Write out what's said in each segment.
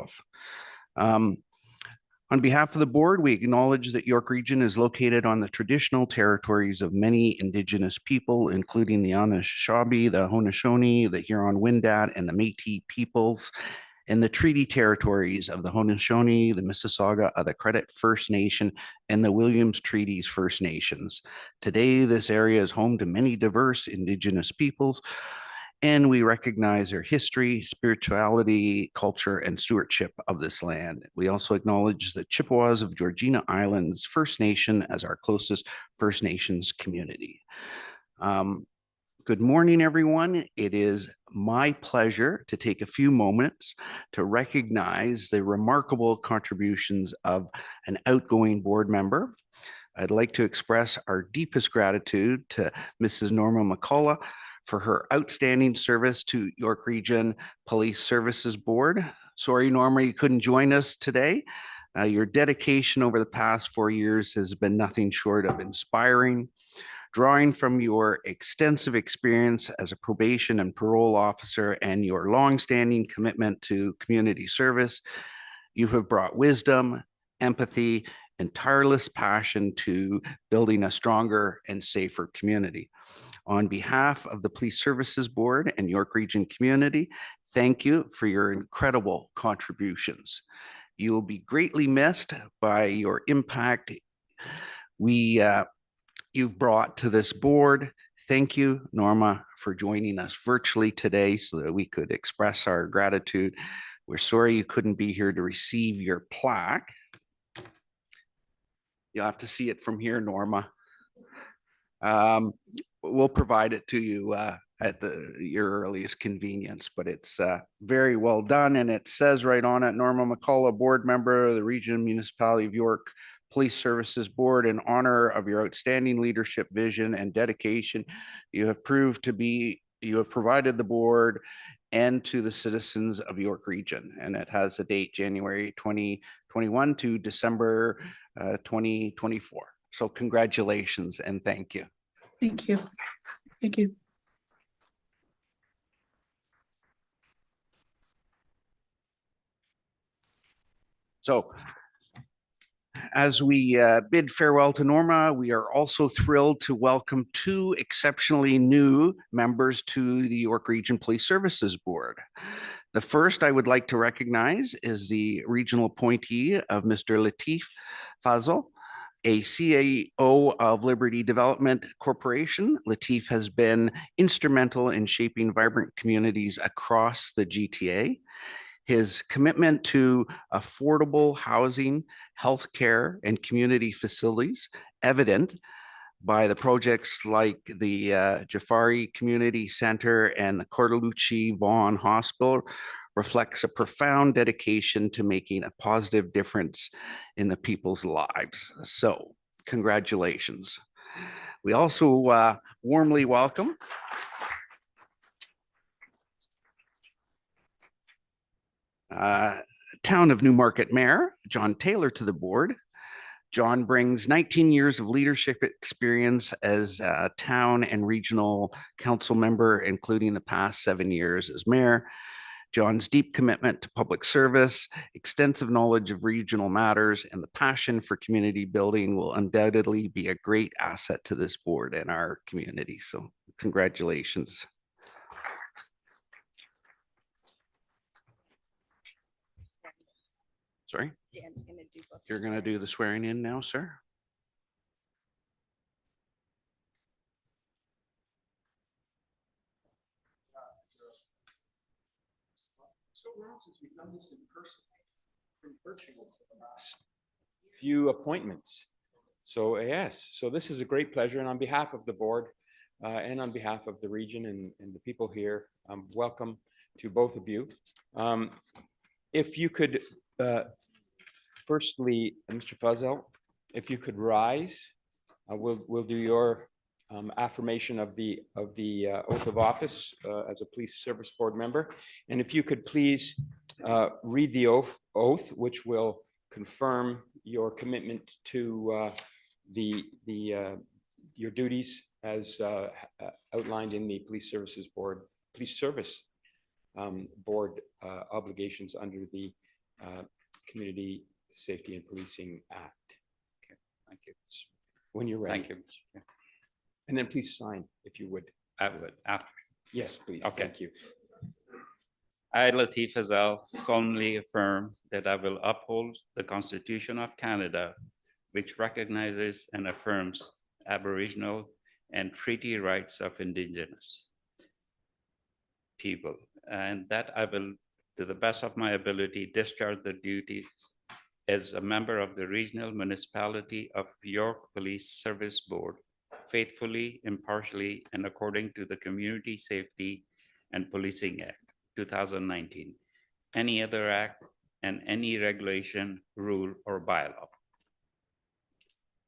Sheriff. On behalf of the board, we acknowledge that York Region is located on the traditional territories of many Indigenous people, including the Anishinaabe, the Haudenosaunee, the Huron-Wendat, and the Métis peoples, and the treaty territories of the Haudenosaunee, the Mississauga of the Credit First Nation, and the Williams Treaties First Nations. Today, this area is home to many diverse Indigenous peoples, and we recognize their history, spirituality, culture, and stewardship of this land. We also acknowledge the Chippewas of Georgina Islands First Nation as our closest First Nations community. Good morning, everyone. It is my pleasure to take a few moments to recognize the remarkable contributions of an outgoing board member. I'd like to express our deepest gratitude to Mrs. Norma McCullough for her outstanding service to York Region Police Services Board. Sorry, Norma, you couldn't join us today. Your dedication over the past 4 years has been nothing short of inspiring. Drawing from your extensive experience as a probation and parole officer and your longstanding commitment to community service, you have brought wisdom, empathy, and tireless passion to building a stronger and safer community. On behalf of the Police Services Board and York Region community, thank you for your incredible contributions. You will be greatly missed by your impact you've brought to this board. Thank you, Norma, for joining us virtually today so that we could express our gratitude. We're sorry you couldn't be here to receive your plaque. You'll have to see it from here, Norma. We'll provide it to you at your earliest convenience, but it's very well done. And it says right on it, Norma McCullough, board member of the Region Municipality of York Police Services Board, in honor of your outstanding leadership, vision, and dedication. You have provided the board and to the citizens of York Region. And it has the date January 2021 to December 2024. So congratulations and thank you. Thank you. Thank you. So as we bid farewell to Norma, we are also thrilled to welcome 2 exceptionally new members to the York Region Police Services Board. The first I would like to recognize is the regional appointee of Mr. Latif Fazal, a CEO of Liberty Development Corporation. Latif has been instrumental in shaping vibrant communities across the GTA. His commitment to affordable housing, healthcare, and community facilities, evident by the projects like the Jafari Community Center and the Cortellucci Vaughan Hospital, reflects a profound dedication to making a positive difference in the people's lives. So, congratulations. We also warmly welcome Town of Newmarket Mayor John Taylor to the board. John brings 19 years of leadership experience as a town and regional council member, including the past 7 years as mayor. John's deep commitment to public service, extensive knowledge of regional matters, and the passion for community building will undoubtedly be a great asset to this board and our community. So congratulations. Sorry? Dan's gonna do both. You're going to do the swearing in now, sir? So long since we've done this in person, from virtual for the last few appointments. So yes, so this is a great pleasure, and on behalf of the board and on behalf of the region and the people here, welcome to both of you. If you could, firstly, Mr. Fazal, if you could rise, we'll do your affirmation of the oath of office as a police service board member. And if you could please read the oath, which will confirm your commitment to your duties as outlined in the police service board obligations under the Community Safety and Policing Act. Thank you. When you're ready. Thank you. Mr. Chair. And then please sign if you would. I would, after. Yes, please. Okay. Thank you. I, Latif Azal, solemnly affirm that I will uphold the Constitution of Canada, which recognizes and affirms Aboriginal and treaty rights of Indigenous people, and that I will, to the best of my ability, discharge the duties as a member of the Regional Municipality of York Police Service Board, faithfully, impartially, and according to the Community Safety and Policing Act, 2019, any other act, and any regulation, rule, or bylaw.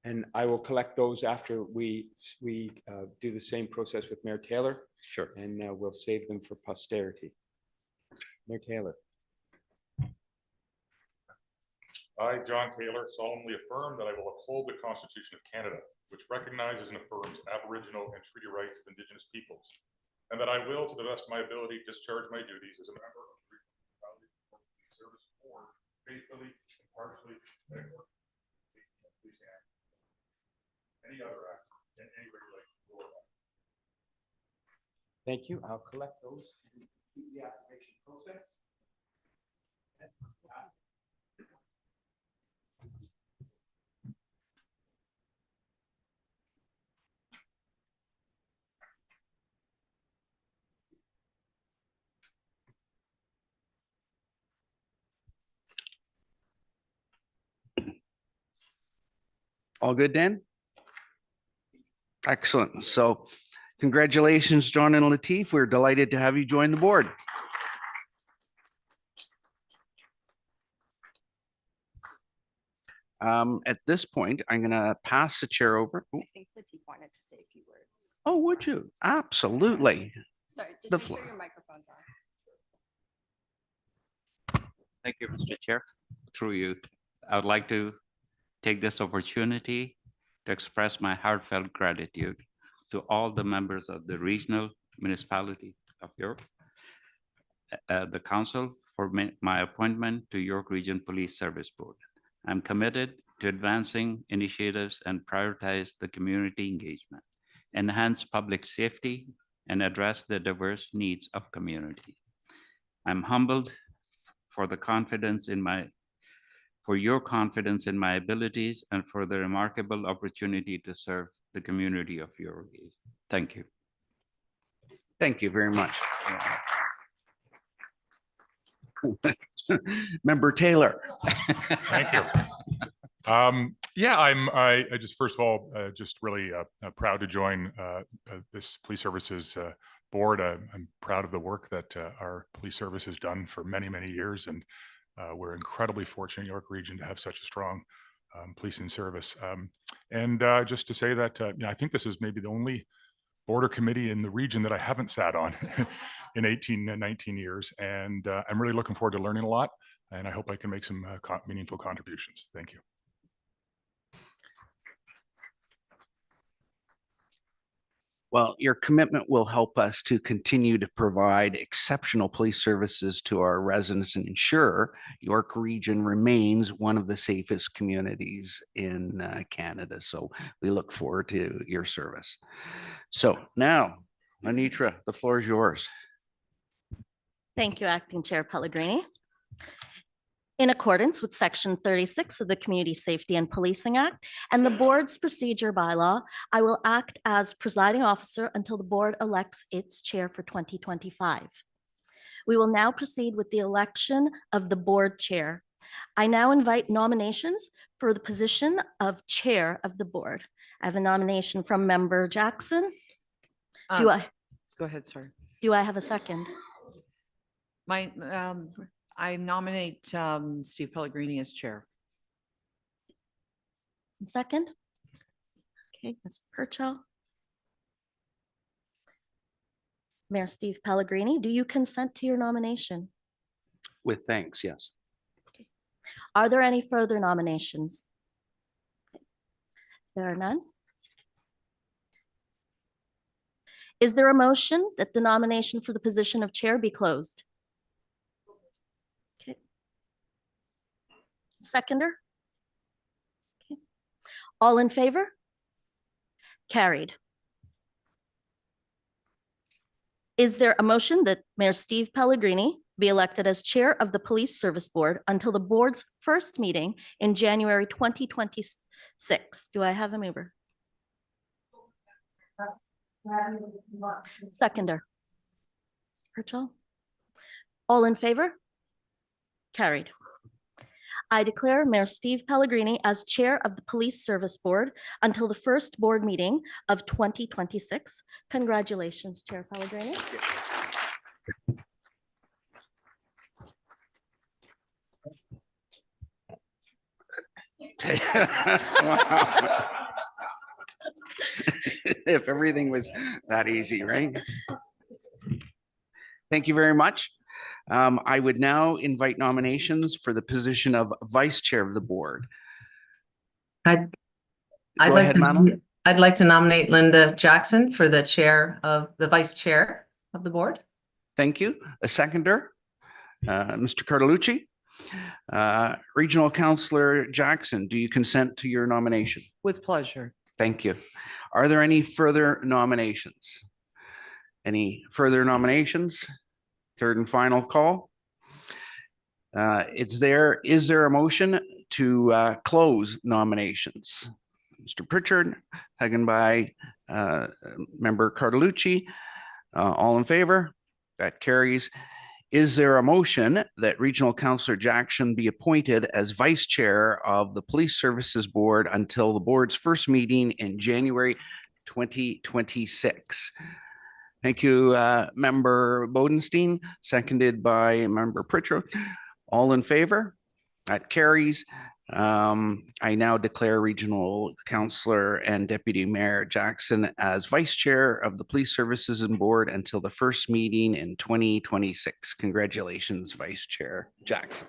And I will collect those after we do the same process with Mayor Taylor, Sure. and we'll save them for posterity. Mayor Taylor. I, John Taylor, solemnly affirm that I will uphold the Constitution of Canada, which recognizes and affirms Aboriginal and treaty rights of Indigenous peoples, and that I will, to the best of my ability, discharge my duties as a member of the Regional Municipality Service Board faithfully, impartially, and according to the Policing Act, any other act, and any regulation or law. Thank you. I'll collect those to complete the application process. All good, Dan? Excellent. So congratulations, John and Latif. We're delighted to have you join the board. At this point, I'm going to pass the chair over. I think Latif wanted to say a few words. Oh, would you? Absolutely. Sorry, just The make floor. sure your microphone's on. Thank you, Mr. Chair. Through you, I would like to take this opportunity to express my heartfelt gratitude to all the members of the Regional Municipality of York, the Council for my appointment to York Region Police Service Board. I'm committed to advancing initiatives and prioritize the community engagement, enhance public safety, and address the diverse needs of community. I'm humbled for the confidence in for your confidence in my abilities and for the remarkable opportunity to serve the community of York. Thank you. Thank you very much. Member Taylor. Thank you. Yeah, I just first of all just really proud to join this police services board. I'm proud of the work that our police service has done for many, many years, and we're incredibly fortunate in York Region to have such a strong policing service. And just to say that I think this is maybe the only border committee in the region that I haven't sat on in 18 and 19 years, and I'm really looking forward to learning a lot, and I hope I can make some meaningful contributions. Thank you. Well, your commitment will help us to continue to provide exceptional police services to our residents and ensure York Region remains one of the safest communities in Canada. So we look forward to your service. So now, Anitra, the floor is yours. Thank you, Acting Chair Pellegrini. In accordance with Section 36 of the Community Safety and Policing Act and the board's procedure bylaw, I will act as presiding officer until the board elects its chair for 2025. We will now proceed with the election of the board chair. I now invite nominations for the position of chair of the board. I have a nomination from Member Jackson. Go ahead, sorry. Do I have a second? I nominate Steve Pellegrini as chair. Second? Okay, Ms. Purchell. Mayor Steve Pellegrini, do you consent to your nomination? With thanks, yes. Are there any further nominations? There are none. Is there a motion that the nomination for the position of chair be closed? Okay. Seconder? Okay. All in favor? Carried. Is there a motion that Mayor Steve Pellegrini be elected as Chair of the Police Service Board until the board's first meeting in January 2026? Do I have a mover? Seconder? Pritchell? All in favor? Carried. I declare Mayor Steve Pellegrini as Chair of the Police Service Board until the first board meeting of 2026. Congratulations, Chair Pellegrini. If everything was that easy, right? Thank you very much. I would now invite nominations for the position of Vice Chair of the Board. I'd Go like ahead, to, Madeline. I'd like to nominate Linda Jackson for the Vice Chair of the board. Thank you. A seconder, Mr. Cartolucci. Regional Councillor Jackson, do you consent to your nomination? With pleasure. Thank you. Are there any further nominations? Any further nominations? Third and final call. Is there a motion to close nominations? Mr. Pritchard, second by Member Cartolucci. All in favor? That carries. Is there a motion that Regional Councillor Jackson be appointed as Vice Chair of the Police Services Board until the board's first meeting in January 2026? Thank you, Member Bodenstein, seconded by Member Pritchard. All in favor? That carries. I now declare Regional Councillor and Deputy Mayor Jackson as Vice Chair of the Police Services and Board until the first meeting in 2026. Congratulations, Vice Chair Jackson.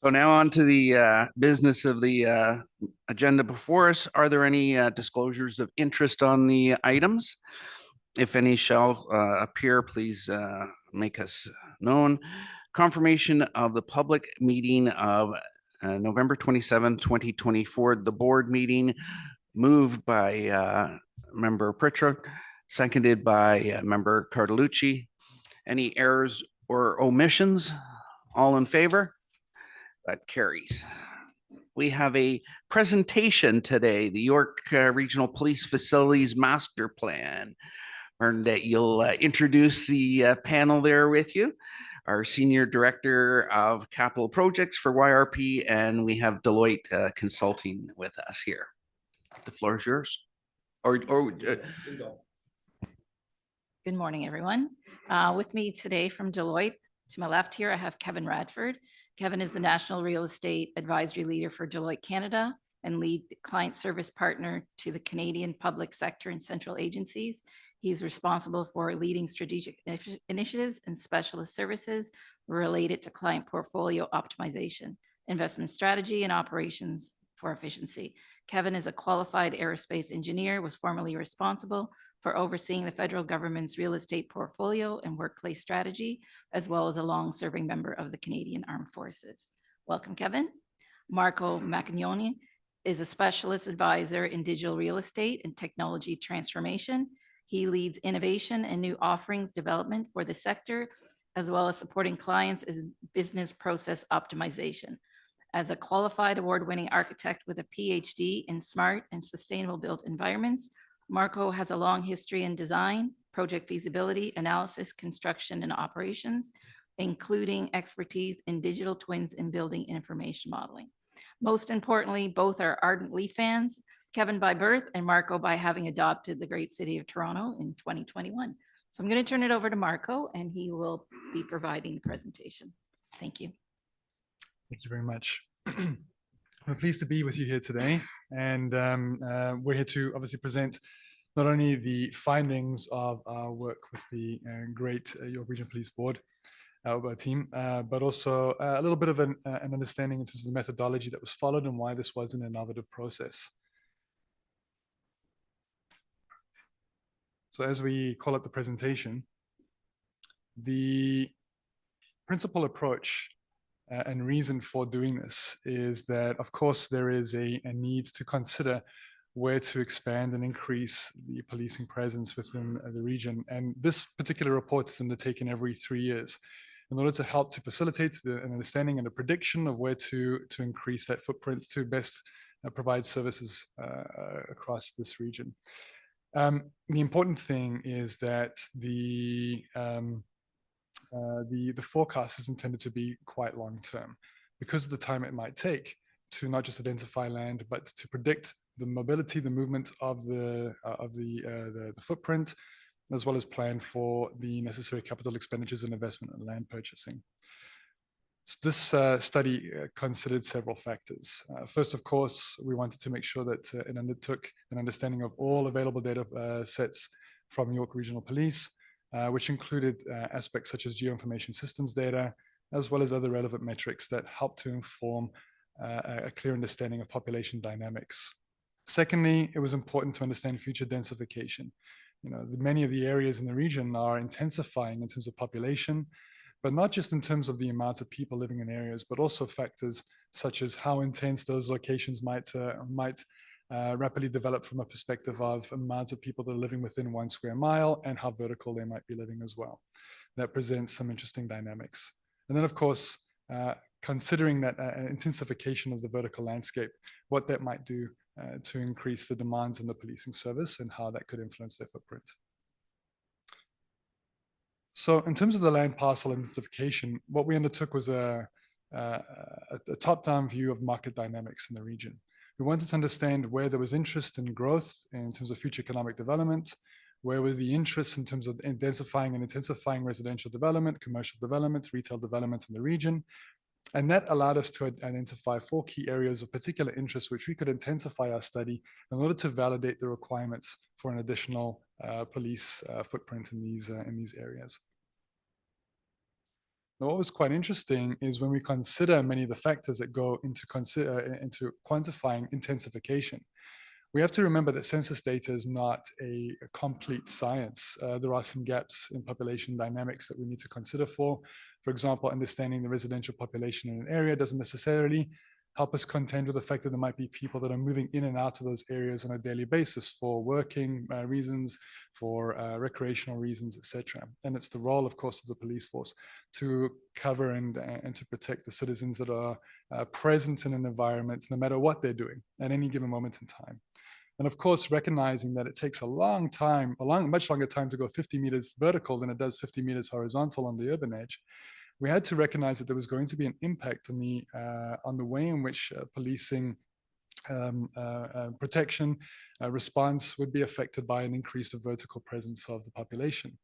So now on to the business of the agenda before us. Are there any disclosures of interest on the items? If any shall appear, please make us known. Confirmation of the public meeting of November 27, 2024, the board meeting moved by Member Pritchard, seconded by Member Cartolucci. Any errors or omissions? All in favor? That carries. We have a presentation today, the York Regional Police Facilities Master Plan. And that you'll introduce the panel there with you, our Senior Director of Capital Projects for YRP, and we have Deloitte Consulting with us here. The floor is yours. Good morning, everyone. With me today from Deloitte, to my left here, I have Kevin Radford. Kevin is the National Real Estate Advisory Leader for Deloitte Canada and lead client service partner to the Canadian public sector and central agencies. He's responsible for leading strategic initiatives and specialist services related to client portfolio optimization, investment strategy, and operations for efficiency. Kevin is a qualified aerospace engineer, was formerly responsible for overseeing the federal government's real estate portfolio and workplace strategy, as well as a long-serving member of the Canadian Armed Forces. Welcome, Kevin. Marco Maccagnoni is a specialist advisor in digital real estate and technology transformation. He leads innovation and new offerings development for the sector, as well as supporting clients as business process optimization. As a qualified award-winning architect with a PhD in smart and sustainable built environments, Marco has a long history in design, project feasibility, analysis, construction, and operations, including expertise in digital twins and building information modeling. Most importantly, both are ardent Leaf fans, Kevin by birth and Marco by having adopted the great city of Toronto in 2021. So I'm going to turn it over to Marco and he will be providing the presentation. Thank you. Thank you very much. I'm pleased to be with you here today. And we're here to obviously present not only the findings of our work with the great York Regional Police Board, our team, but also a little bit of an understanding in terms of the methodology that was followed and why this was an innovative process. So as we call it the presentation, the principal approach and reason for doing this is that, of course, there is a need to consider where to expand and increase the policing presence within the region. And this particular report is undertaken every 3 years in order to help to facilitate an understanding and a prediction of where to increase that footprint to best provide services across this region. The important thing is that the forecast is intended to be quite long term because of the time it might take to not just identify land, but to predict the mobility, the movement of the footprint, as well as plan for the necessary capital expenditures and investment in land purchasing. This study considered several factors. First, of course, we wanted to make sure that it undertook an understanding of all available data sets from York Regional Police, which included aspects such as geoinformation systems data, as well as other relevant metrics that help to inform a clear understanding of population dynamics. Secondly, it was important to understand future densification. Many of the areas in the region are intensifying in terms of population, but not just in terms of the amount of people living in areas, but also factors such as how intense those locations might rapidly develop from a perspective of amount of people that are living within 1 square mile and how vertical they might be living as well. That presents some interesting dynamics. And then, of course, considering that intensification of the vertical landscape, what that might do to increase the demands in the policing service and how that could influence their footprint. So in terms of the land parcel identification, what we undertook was a top-down view of market dynamics in the region. We wanted to understand where there was interest in growth in terms of future economic development, where was the interest in terms of densifying and intensifying residential development, commercial development, retail development in the region. And that allowed us to identify 4 key areas of particular interest, which we could intensify our study in order to validate the requirements for an additional police footprint in these areas. Now, what was quite interesting is when we consider many of the factors that go into quantifying intensification, we have to remember that census data is not a complete science. There are some gaps in population dynamics that we need to consider for. For example, understanding the residential population in an area doesn't necessarily help us contend with the fact that there might be people that are moving in and out of those areas on a daily basis for working reasons, for recreational reasons, etc. And it's the role, of course, of the police force to cover and to protect the citizens that are present in an environment, no matter what they're doing at any given moment in time. And of course, recognizing that it takes a long time, much longer time to go 50 meters vertical than it does 50 meters horizontal on the urban edge, we had to recognize that there was going to be an impact on the way in which policing protection response would be affected by an increased vertical presence of the population.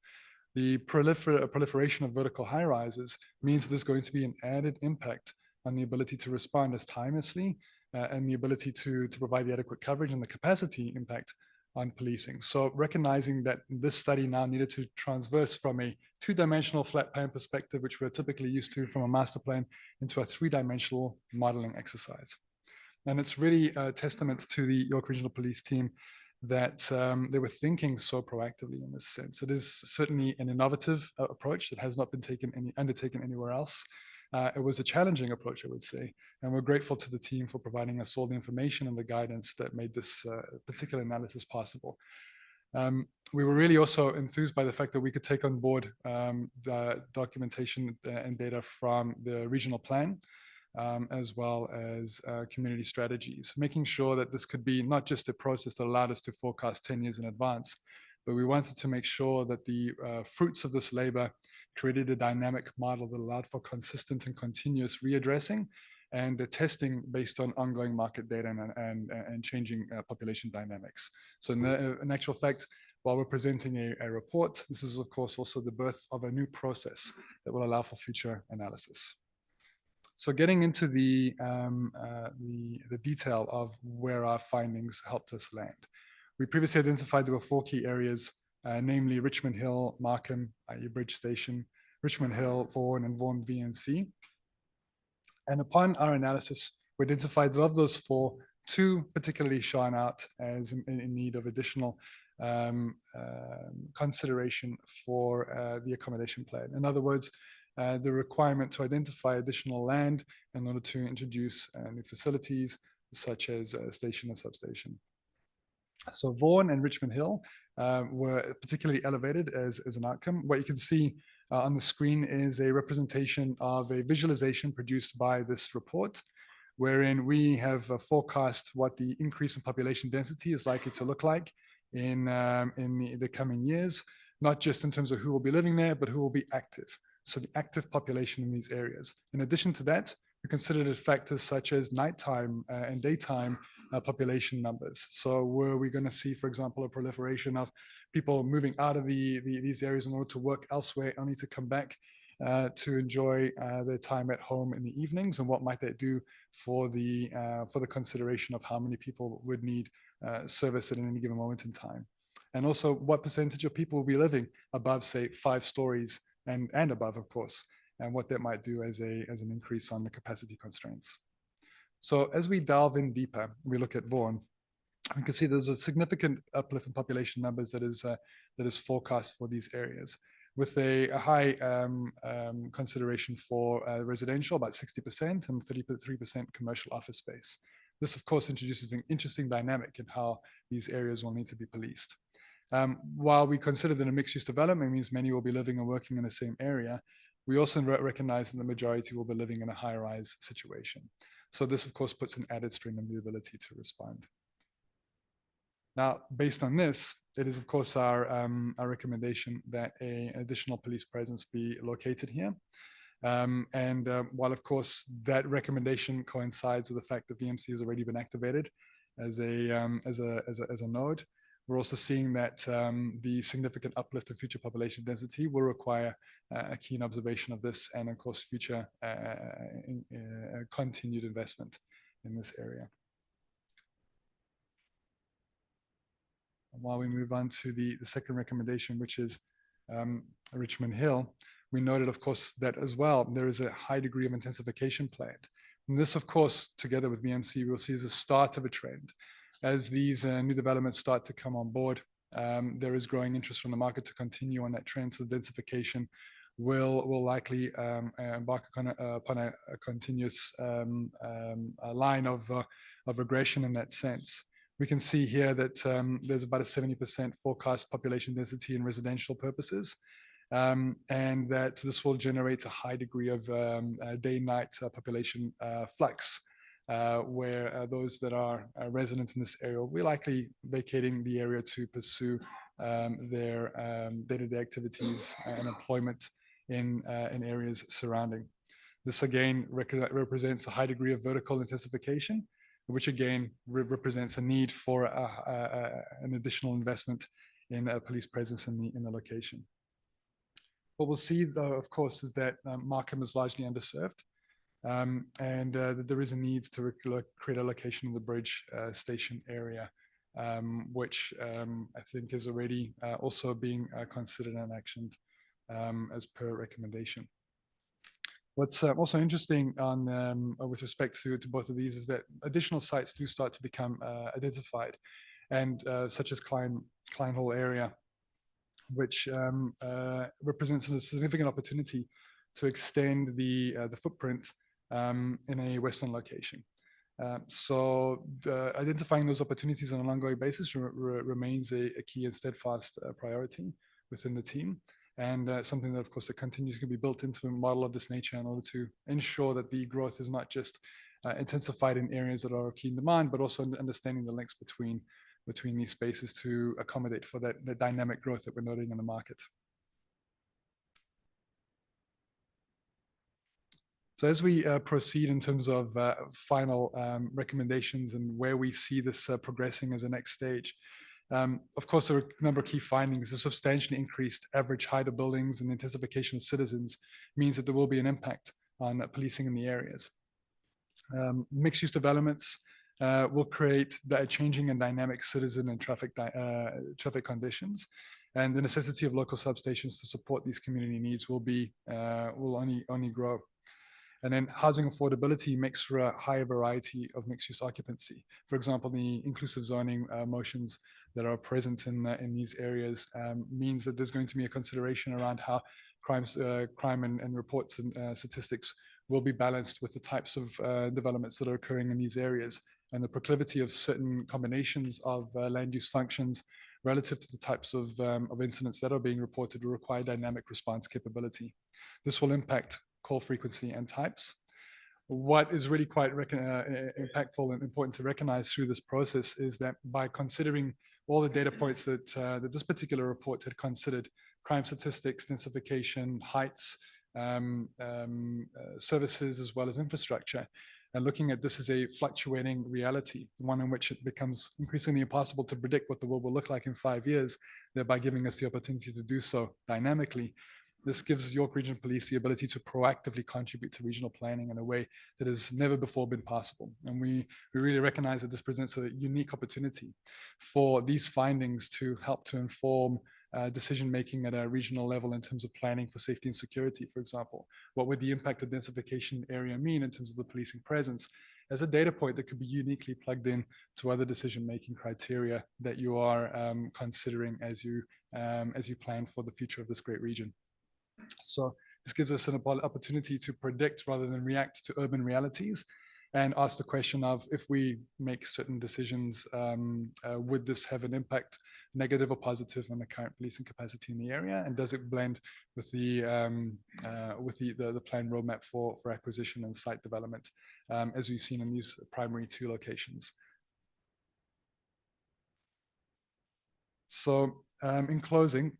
The proliferation of vertical high rises means there's going to be an added impact on the ability to respond as timelessly and the ability to provide the adequate coverage and the capacity impact on policing. So recognizing that this study now needed to transverse from a 2-dimensional flat plan perspective, which we're typically used to from a master plan, into a 3-dimensional modeling exercise. And it's really a testament to the York Regional Police team that they were thinking so proactively in this sense. It is certainly an innovative approach that has not been undertaken anywhere else. It was a challenging approach, I would say, and we're grateful to the team for providing us all the information and the guidance that made this particular analysis possible. We were really also enthused by the fact that we could take on board the documentation and data from the regional plan, as well as community strategies, making sure that this could be not just a process that allowed us to forecast 10 years in advance, but we wanted to make sure that the fruits of this labor created a dynamic model that allowed for consistent and continuous readdressing and the testing based on ongoing market data and changing population dynamics. So in actual fact, while we're presenting a report, this is of course also the birth of a new process that will allow for future analysis. So getting into the detail of where our findings helped us land. We previously identified there were 4 key areas, namely Richmond Hill, Markham, i.e. Bridge Station, Richmond Hill, Vaughan, and Vaughan VNC. And upon our analysis, we identified that of those 4, 2 particularly shone out as in need of additional consideration for the accommodation plan. In other words, the requirement to identify additional land in order to introduce new facilities such as a station and substation. So Vaughan and Richmond Hill were particularly elevated as an outcome. What you can see on the screen is a representation of a visualization produced by this report, wherein we have forecast what the increase in population density is likely to look like in the coming years, not just in terms of who will be living there, but who will be active. So the active population in these areas. In addition to that, we considered factors such as nighttime and daytime population numbers. So were we going to see, for example, a proliferation of people moving out of these areas in order to work elsewhere, only to come back to enjoy their time at home in the evenings, and what might that do for the consideration of how many people would need service at any given moment in time, and also what percentage of people will be living above, say, 5 stories and above, of course, and what that might do as an increase on the capacity constraints. So as we delve in deeper, we look at Vaughan, we can see there's a significant uplift in population numbers that is forecast for these areas, with a high consideration for residential, about 60%, and 33% commercial office space. This, of course, introduces an interesting dynamic in how these areas will need to be policed. While we consider that a mixed-use development means many will be living and working in the same area, we also recognize that the majority will be living in a high-rise situation. So this, of course, puts an added strain on the ability to respond. Now, based on this, it is, of course, our recommendation that an additional police presence be located here. While, of course, that recommendation coincides with the fact that VMC has already been activated as a node, we're also seeing that the significant uplift of future population density will require a keen observation of this, and of course, future continued investment in this area. And while we move on to the second recommendation, which is Richmond Hill, we noted, of course, that as well, there is a high degree of intensification planned. And this, of course, together with VMC, we'll see as a start of a trend. As these new developments start to come on board, there is growing interest from the market to continue on that trend. So densification will likely embark upon a continuous line of regression in that sense. We can see here that there's about a 70% forecast population density in residential purposes, and that this will generate a high degree of day-night population flux. Where those that are resident in this area will be likely vacating the area to pursue their day-to-day activities and employment in areas surrounding. This again represents a high degree of vertical intensification, which again represents a need for an additional investment in a police presence in the location. What we'll see, though, of course, is that Markham is largely underserved. And that there is a need to create a location in the Bridge station area, which I think is already also being considered and actioned as per recommendation. What's also interesting on with respect to both of these is that additional sites do start to become identified, and such as Klein Hall area, which represents a significant opportunity to extend the footprint in a Western location. So identifying those opportunities on an ongoing basis remains a key and steadfast priority within the team, and something that, of course, that continues to be built into a model of this nature in order to ensure that the growth is not just intensified in areas that are of keen demand, but also understanding the links between these spaces to accommodate for the dynamic growth that we're noting in the market. So as we proceed in terms of final recommendations and where we see this progressing as a next stage, of course, there are a number of key findings. The substantially increased average height of buildings and the intensification of citizens means that there will be an impact on policing in the areas. Mixed-use developments will create changing and dynamic citizen and traffic conditions, and the necessity of local substations to support these community needs will only grow. And then housing affordability makes for a higher variety of mixed-use occupancy. For example, the inclusive zoning motions that are present in these areas means that there's going to be a consideration around how crime and reports and statistics will be balanced with the types of developments that are occurring in these areas and the proclivity of certain combinations of land use functions relative to the types of incidents that are being reported will require dynamic response capability. This will impact call frequency and types. What is really quite impactful and important to recognize through this process is that by considering all the data points that this particular report had considered, crime statistics, densification, heights, services, as well as infrastructure, and looking at this as a fluctuating reality, one in which it becomes increasingly impossible to predict what the world will look like in 5 years, thereby giving us the opportunity to do so dynamically. This gives York Region Police the ability to proactively contribute to regional planning in a way that has never before been possible. And we really recognize that this presents a unique opportunity for these findings to help to inform decision-making at a regional level in terms of planning for safety and security, for example. What would the impact of densification area mean in terms of the policing presence as a data point that could be uniquely plugged in to other decision-making criteria that you are considering as you plan for the future of this great region. So this gives us an opportunity to predict rather than react to urban realities and ask the question of, if we make certain decisions, would this have an impact, negative or positive, on the current policing capacity in the area? And does it blend with the planned roadmap for acquisition and site development, as we've seen in these primary 2 locations? So in closing,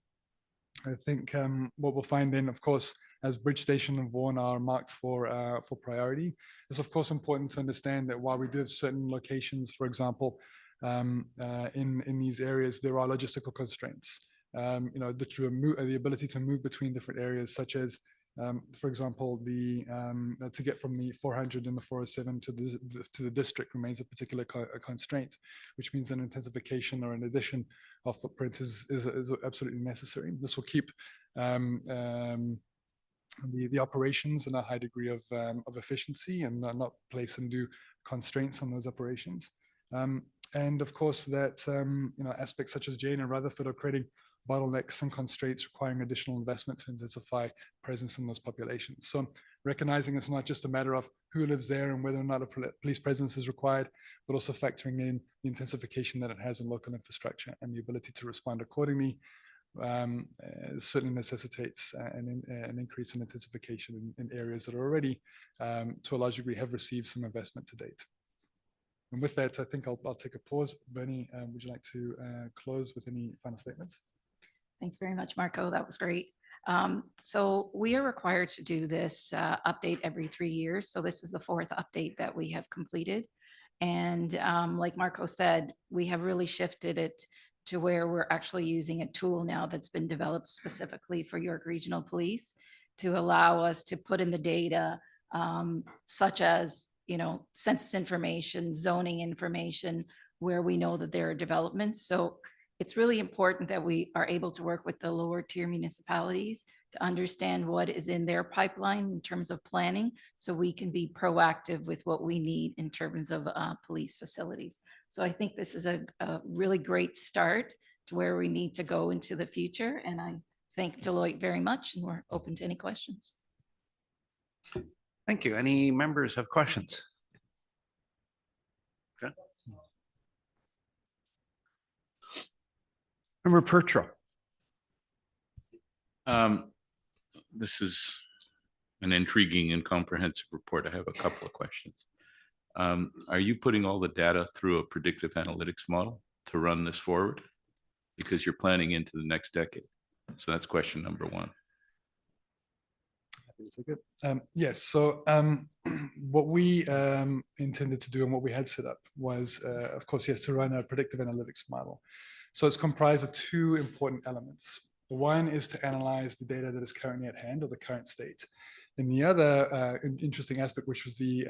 I think what we'll find then, of course, as Bridge Station and Vaughan are marked for priority, it's of course important to understand that while we do have certain locations, for example, in these areas, there are logistical constraints. The ability to move between different areas, such as, for example, to get from the 400 and the 407 to the district remains a particular constraint, which means an intensification or an addition of footprint is absolutely necessary. This will keep the operations in a high degree of efficiency and not place undue constraints on those operations. And of course, that aspects such as Jane and Rutherford are creating bottlenecks and constraints requiring additional investment to intensify presence in those populations. So recognizing it's not just a matter of who lives there and whether or not a police presence is required, but also factoring in the intensification that it has in local infrastructure and the ability to respond accordingly certainly necessitates an increase in intensification in areas that are already, to a large degree, have received some investment to date. And with that, I think I'll take a pause. Bernie, would you like to close with any final statements? Thanks very much, Marco. That was great. So we are required to do this update every 3 years. So this is the 4th update that we have completed. And like Marco said, we have really shifted it to where we're actually using a tool now that's been developed specifically for York Regional Police to allow us to put in the data, such as, census information, zoning information, where we know that there are developments. So it's really important that we are able to work with the lower tier municipalities to understand what is in their pipeline in terms of planning, so we can be proactive with what we need in terms of police facilities. So I think this is a really great start to where we need to go into the future. And I thank Deloitte very much, and we're open to any questions. Thank you. Any members have questions? Okay. Member Pertro. This is an intriguing and comprehensive report. I have a couple of questions. Are you putting all the data through a predictive analytics model to run this forward? Because you're planning into the next decade. So that's question number 1. Yes. So what we intended to do and what we had set up was, of course, yes, to run a predictive analytics model. So it's comprised of 2 important elements. One is to analyze the data that is currently at hand, or the current state. And the other interesting aspect, which was the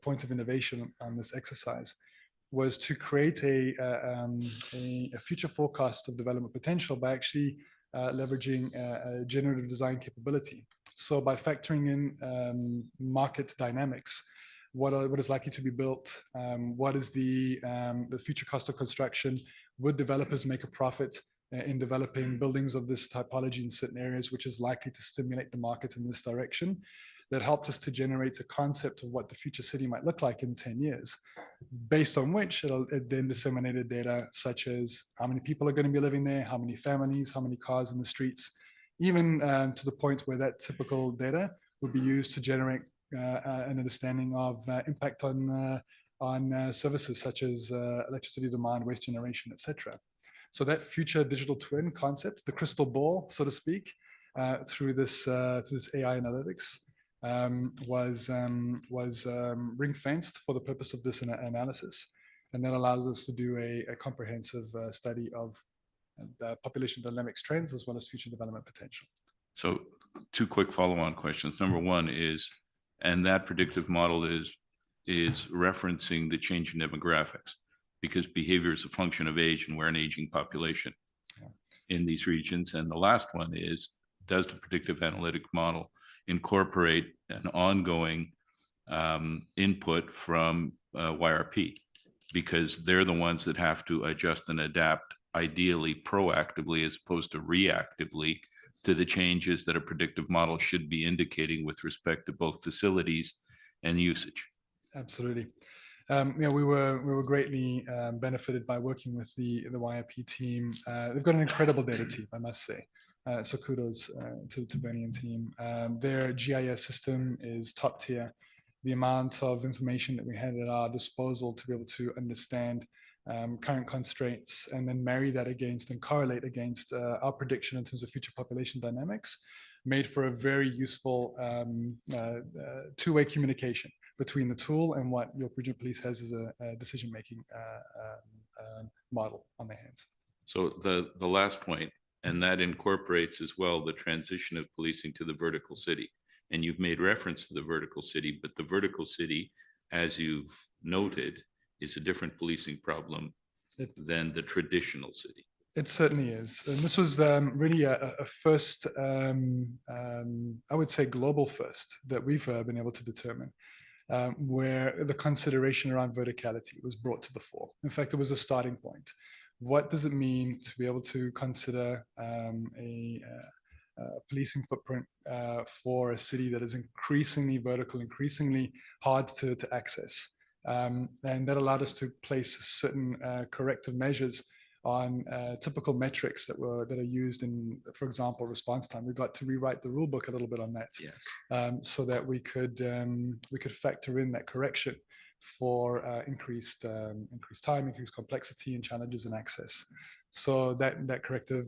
point of innovation on this exercise, was to create a future forecast of development potential by actually leveraging a generative design capability. So by factoring in market dynamics, what is likely to be built, what is the future cost of construction, would developers make a profit in developing buildings of this typology in certain areas, which is likely to stimulate the market in this direction. That helped us to generate a concept of what the future city might look like in 10 years, based on which it then disseminated data such as how many people are going to be living there, how many families, how many cars in the streets, even to the point where that typical data would be used to generate an understanding of impact on services such as electricity demand, waste generation, etc. So that future digital twin concept, the crystal ball, so to speak, through this AI analytics was ring-fenced for the purpose of this analysis. And that allows us to do a comprehensive study of the population dynamics trends as well as future development potential. So two quick follow-on questions. Number one is, and that predictive model is referencing the change in demographics, because behavior is a function of age and we're an aging population in these regions. And the last one is, does the predictive analytic model incorporate an ongoing input from YRP? Because they're the ones that have to adjust and adapt, ideally proactively as opposed to reactively, to the changes that a predictive model should be indicating with respect to both facilities and usage. Absolutely. We were greatly benefited by working with the YRP team. They've got an incredible data team, I must say. So kudos to Bernie and team. Their GIS system is top tier. The amount of information that we had at our disposal to be able to understand current constraints and then marry that against and correlate against our prediction in terms of future population dynamics made for a very useful two-way communication between the tool and what York Regional Police has as a decision-making model on their hands. So the last point, and that incorporates as well the transition of policing to the vertical city. And you've made reference to the vertical city, but the vertical city, as you've noted, is a different policing problem than the traditional city. It certainly is. And this was really a first, I would say global first that we've been able to determine, where the consideration around verticality was brought to the fore. In fact, it was a starting point. What does it mean to be able to consider a policing footprint for a city that is increasingly vertical, increasingly hard to access? And that allowed us to place certain corrective measures on typical metrics that are used in, for example, response time. We got to rewrite the rule book a little bit on that, yes. So that we could factor in that correction for increased time, increased complexity, and challenges in access. So that corrective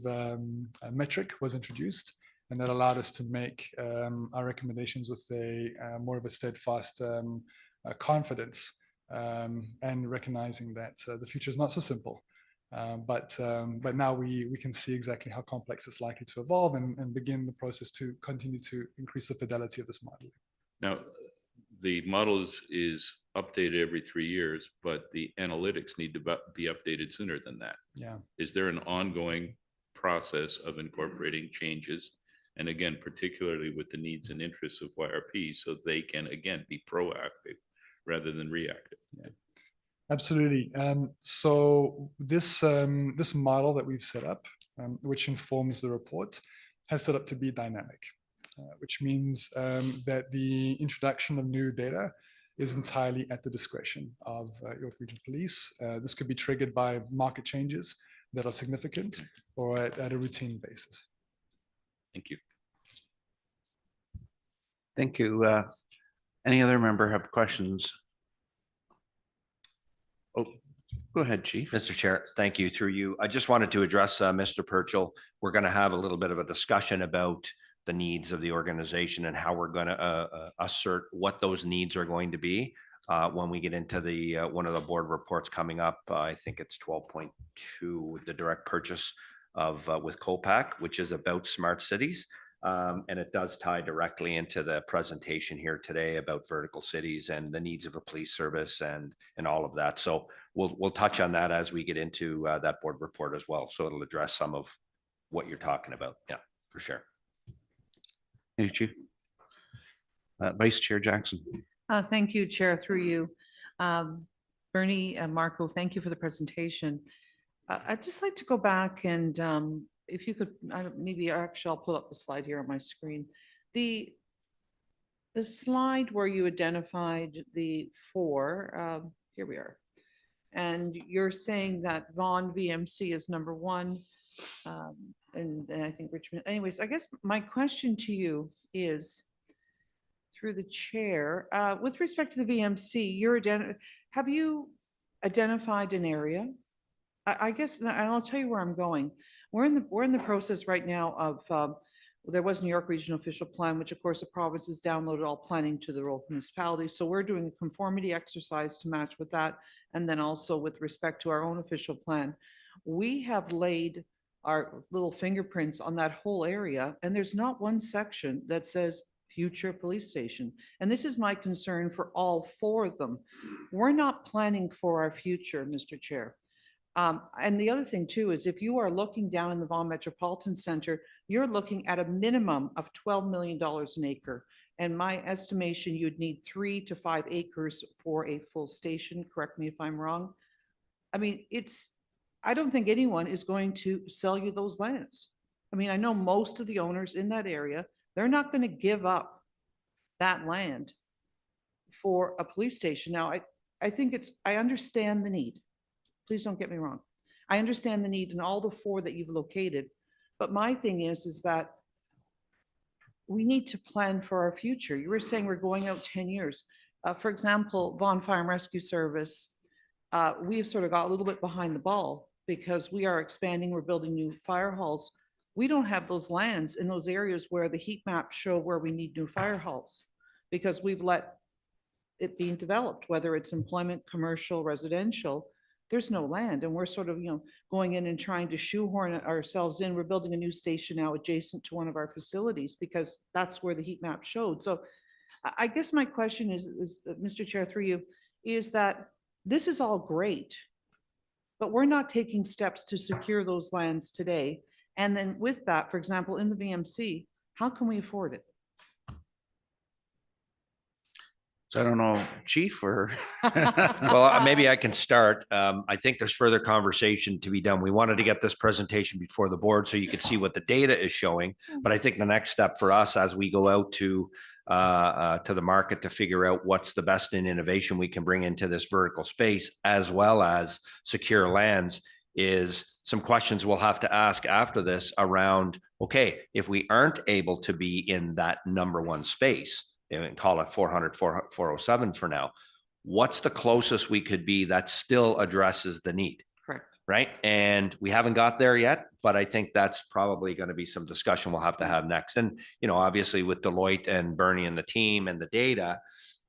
metric was introduced, and that allowed us to make our recommendations with a more of a steadfast confidence, and recognizing that the future is not so simple. But now we can see exactly how complex it's likely to evolve and begin the process to continue to increase the fidelity of this model. Now, the model is updated every 3 years, but the analytics need to be updated sooner than that. Yeah. Is there an ongoing process of incorporating changes? And again, particularly with the needs and interests of YRP, so they can, again, be proactive rather than reactive. Yeah. Absolutely. So this model that we've set up, which informs the report, has set up to be dynamic, which means that the introduction of new data is entirely at the discretion of York Regional Police. This could be triggered by market changes that are significant or at a routine basis. Thank you. Thank you. Any other member have questions? Oh, go ahead, Chief. Mr. Chair, thank you. Through you, I just wanted to address Mr. Purchell. We're going to have a little bit of a discussion about the needs of the organization and how we're going to assert what those needs are going to be when we get into the one of the board reports coming up. I think it's 12.2, the direct purchase of with COPAC, which is about smart cities. And it does tie directly into the presentation here today about vertical cities and the needs of a police service and all of that. So we'll touch on that as we get into that board report as well. So it'll address some of what you're talking about. Yeah, for sure. Thank you, Chief. Vice Chair Jackson. Thank you, Chair, through you. Bernie and Marco, thank you for the presentation. I'd just like to go back and if you could, maybe actually I'll pull up the slide here on my screen. The slide where you identified the four, here we are. And you're saying that Vaughan VMC is number one. And I think Richmond, anyways, I guess my question to you is, through the chair, with respect to the VMC, have you identified an area? I guess, and I'll tell you where I'm going. We're in the process right now of, there was New York Regional Official Plan, which of course the province has downloaded all planning to the local municipalities. So we're doing a conformity exercise to match with that. And then also with respect to our own official plan, we have laid our little fingerprints on that whole area. And there's not one section that says future police station. And this is my concern for all four of them. We're not planning for our future, Mr. Chair. And the other thing too is if you are looking down in the Vaughan Metropolitan Center, you're looking at a minimum of $12 million an acre. And my estimation, you'd need 3 to 5 acres for a full station. Correct me if I'm wrong. I mean, I don't think anyone is going to sell you those lands. I mean, I know most of the owners in that area, they're not going to give up that land for a police station. Now, I think I understand the need. Please don't get me wrong. I understand the need in all the four that you've located. But my thing is that we need to plan for our future. You were saying we're going out 10 years. For example, Vaughan Fire and Rescue Service, we've sort of got a little bit behind the ball because we are expanding, we're building new fire halls. We don't have those lands in those areas where the heat maps show where we need new fire halls because we've let it being developed, whether it's employment, commercial, residential. There's no land and we're sort of, going in and trying to shoehorn ourselves in. We're building a new station now adjacent to one of our facilities because that's where the heat map showed. So I guess my question is Mr. Chair, through you, is that this is all great, but we're not taking steps to secure those lands today. And then with that, for example, in the VMC, how can we afford it? So I don't know, Chief, or? Well, maybe I can start. I think there's further conversation to be done. We wanted to get this presentation before the board so you could see what the data is showing. But I think the next step for us as we go out to the market to figure out what's the best in innovation we can bring into this vertical space, as well as secure lands, is some questions we'll have to ask after this around, okay, if we aren't able to be in that number one space, and call it 400, 407 for now, what's the closest we could be that still addresses the need? Correct. Right. And we haven't got there yet, but I think that's probably going to be some discussion we'll have to have next. And, obviously with Deloitte and Bernie and the team and the data,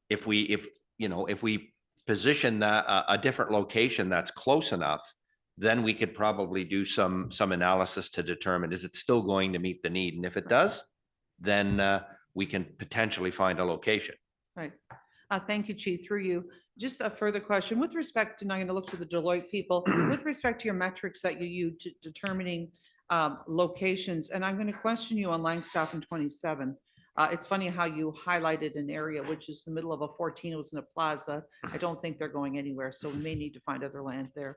if we position that a different location that's close enough, then we could probably do some analysis to determine, is it still going to meet the need? And if it does, then we can potentially find a location. Right. Thank you, Chief. Through you, just a further question with respect to, now I'm going to look to the Deloitte people, with respect to your metrics that you use to determining locations. And I'm going to question you on Langstaff in 27. It's funny how you highlighted an area, which is the middle of a Fortinos and a plaza. I don't think they're going anywhere, so we may need to find other land there.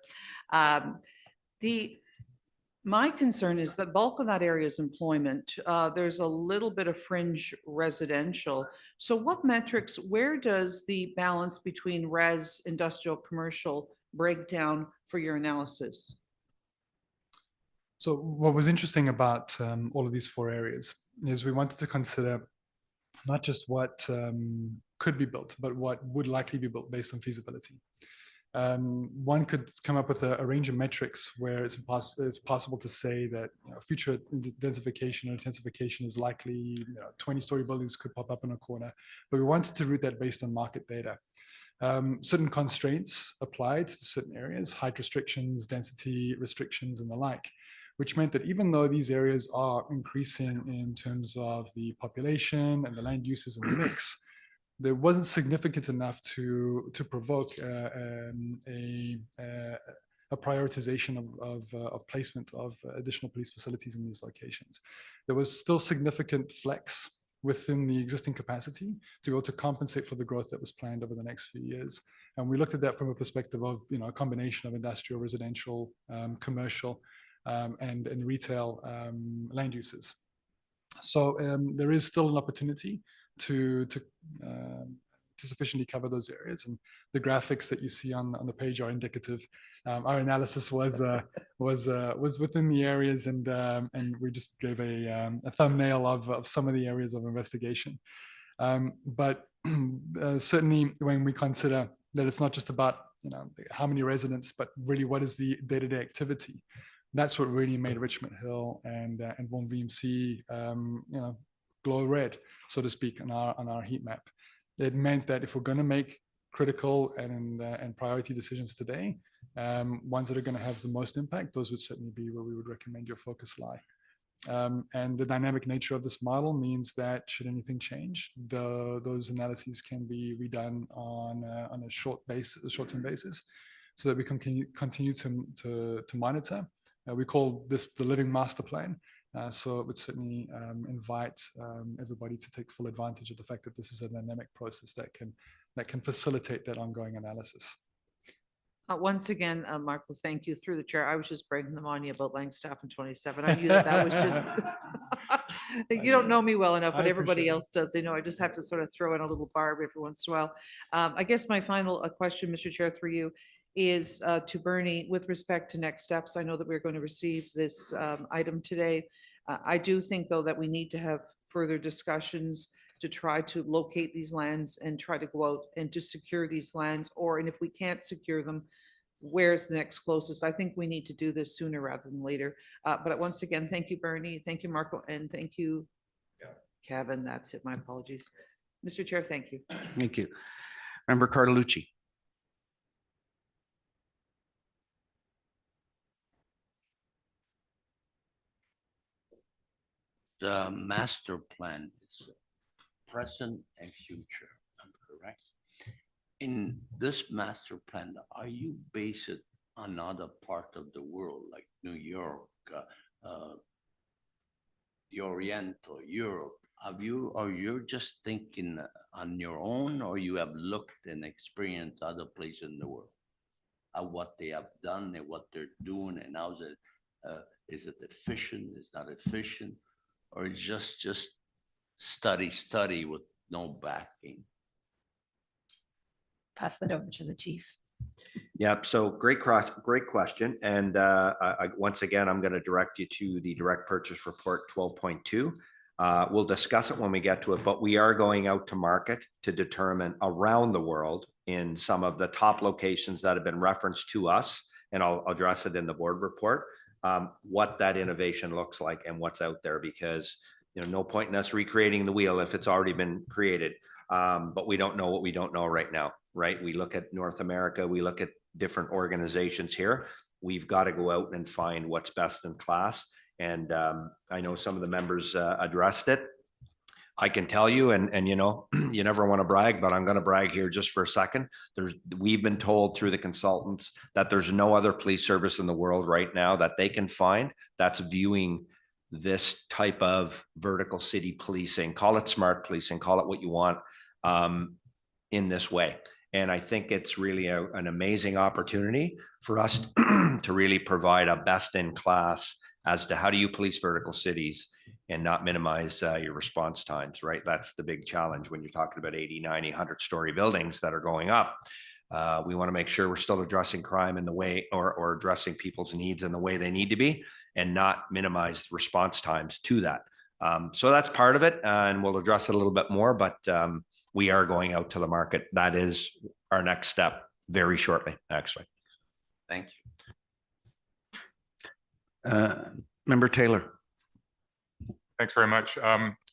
My concern is that bulk of that area is employment. There's a little bit of fringe residential. So what metrics, where does the balance between res, industrial, commercial break down for your analysis? So what was interesting about all of these four areas is we wanted to consider not just what could be built, but what would likely be built based on feasibility. One could come up with a range of metrics where it's possible to say that future densification or intensification is likely, 20-story buildings could pop up in a corner, but we wanted to root that based on market data. Certain constraints applied to certain areas, height restrictions, density restrictions, and the like, which meant that even though these areas are increasing in terms of the population and the land uses in the mix, there wasn't significant enough to provoke a prioritization of placement of additional police facilities in these locations. There was still significant flex within the existing capacity to be able to compensate for the growth that was planned over the next few years. And we looked at that from a perspective of, a combination of industrial, residential, commercial, and retail land uses. So there is still an opportunity to sufficiently cover those areas, and the graphics that you see on the page are indicative. Our analysis was within the areas, and we just gave a thumbnail of some of the areas of investigation. But certainly, when we consider that it's not just about how many residents, but really what is the day-to-day activity, that's what really made Richmond Hill and Vaughan VMC glow red, so to speak, on our heat map. It meant that if we're going to make critical and priority decisions today, ones that are going to have the most impact, those would certainly be where we would recommend your focus lie. And the dynamic nature of this model means that should anything change, those analyses can be redone on a short-term basis, so that we can continue to monitor. We call this the living master plan. So it would certainly invite everybody to take full advantage of the fact that this is a dynamic process that can facilitate that ongoing analysis. Once again, Marco, thank you through the chair. I was just breaking them on you about Langstaff and 27. I knew that was just, you don't know me well enough, but everybody else does. They know I just have to sort of throw in a little barb every once in a while. I guess my final question, Mr. Chair, through you, is to Bernie with respect to next steps. I know that we're going to receive this item today. I do think, though, that we need to have further discussions to try to locate these lands and try to go out and to secure these lands, and if we can't secure them, where's the next closest? I think we need to do this sooner rather than later. But once again, thank you, Bernie. Thank you, Marco. And thank you, Kevin. That's it. My apologies. Mr. Chair, thank you. Thank you. Member Cartalucci. The master plan is present and future, I'm correct? In this master plan, are you based on other part of the world, like New York, the Orient or Europe? Are you just thinking on your own, or you have looked and experienced other places in the world, what they have done and what they're doing, and how's it, is it efficient, is not efficient? Or it's just study with no backing? Pass that over to the chief. Yep. So great question. And once again, I'm going to direct you to the direct purchase report 12.2. We'll discuss it when we get to it, but we are going out to market to determine around the world in some of the top locations that have been referenced to us, and I'll address it in the board report. What that innovation looks like and what's out there, because no point in us recreating the wheel if it's already been created. But we don't know what we don't know right now, right? We look at North America, we look at different organizations here. We've got to go out and find what's best in class. And I know some of the members addressed it. I can tell you, and you never want to brag, but I'm going to brag here just for a second. We've been told through the consultants that there's no other police service in the world right now that they can find that's viewing this type of vertical city policing, call it smart policing, call it what you want, in this way. And I think it's really an amazing opportunity for us to really provide a best in class as to how do you police vertical cities and not minimize your response times, right? That's the big challenge when you're talking about 80, 90, 100-story buildings that are going up. We want to make sure we're still addressing crime in the way, or addressing people's needs in the way they need to be, and not minimize response times to that. So that's part of it, and we'll address it a little bit more, but we are going out to the market. That is our next step very shortly, actually. Thank you. Member Taylor. Thanks very much.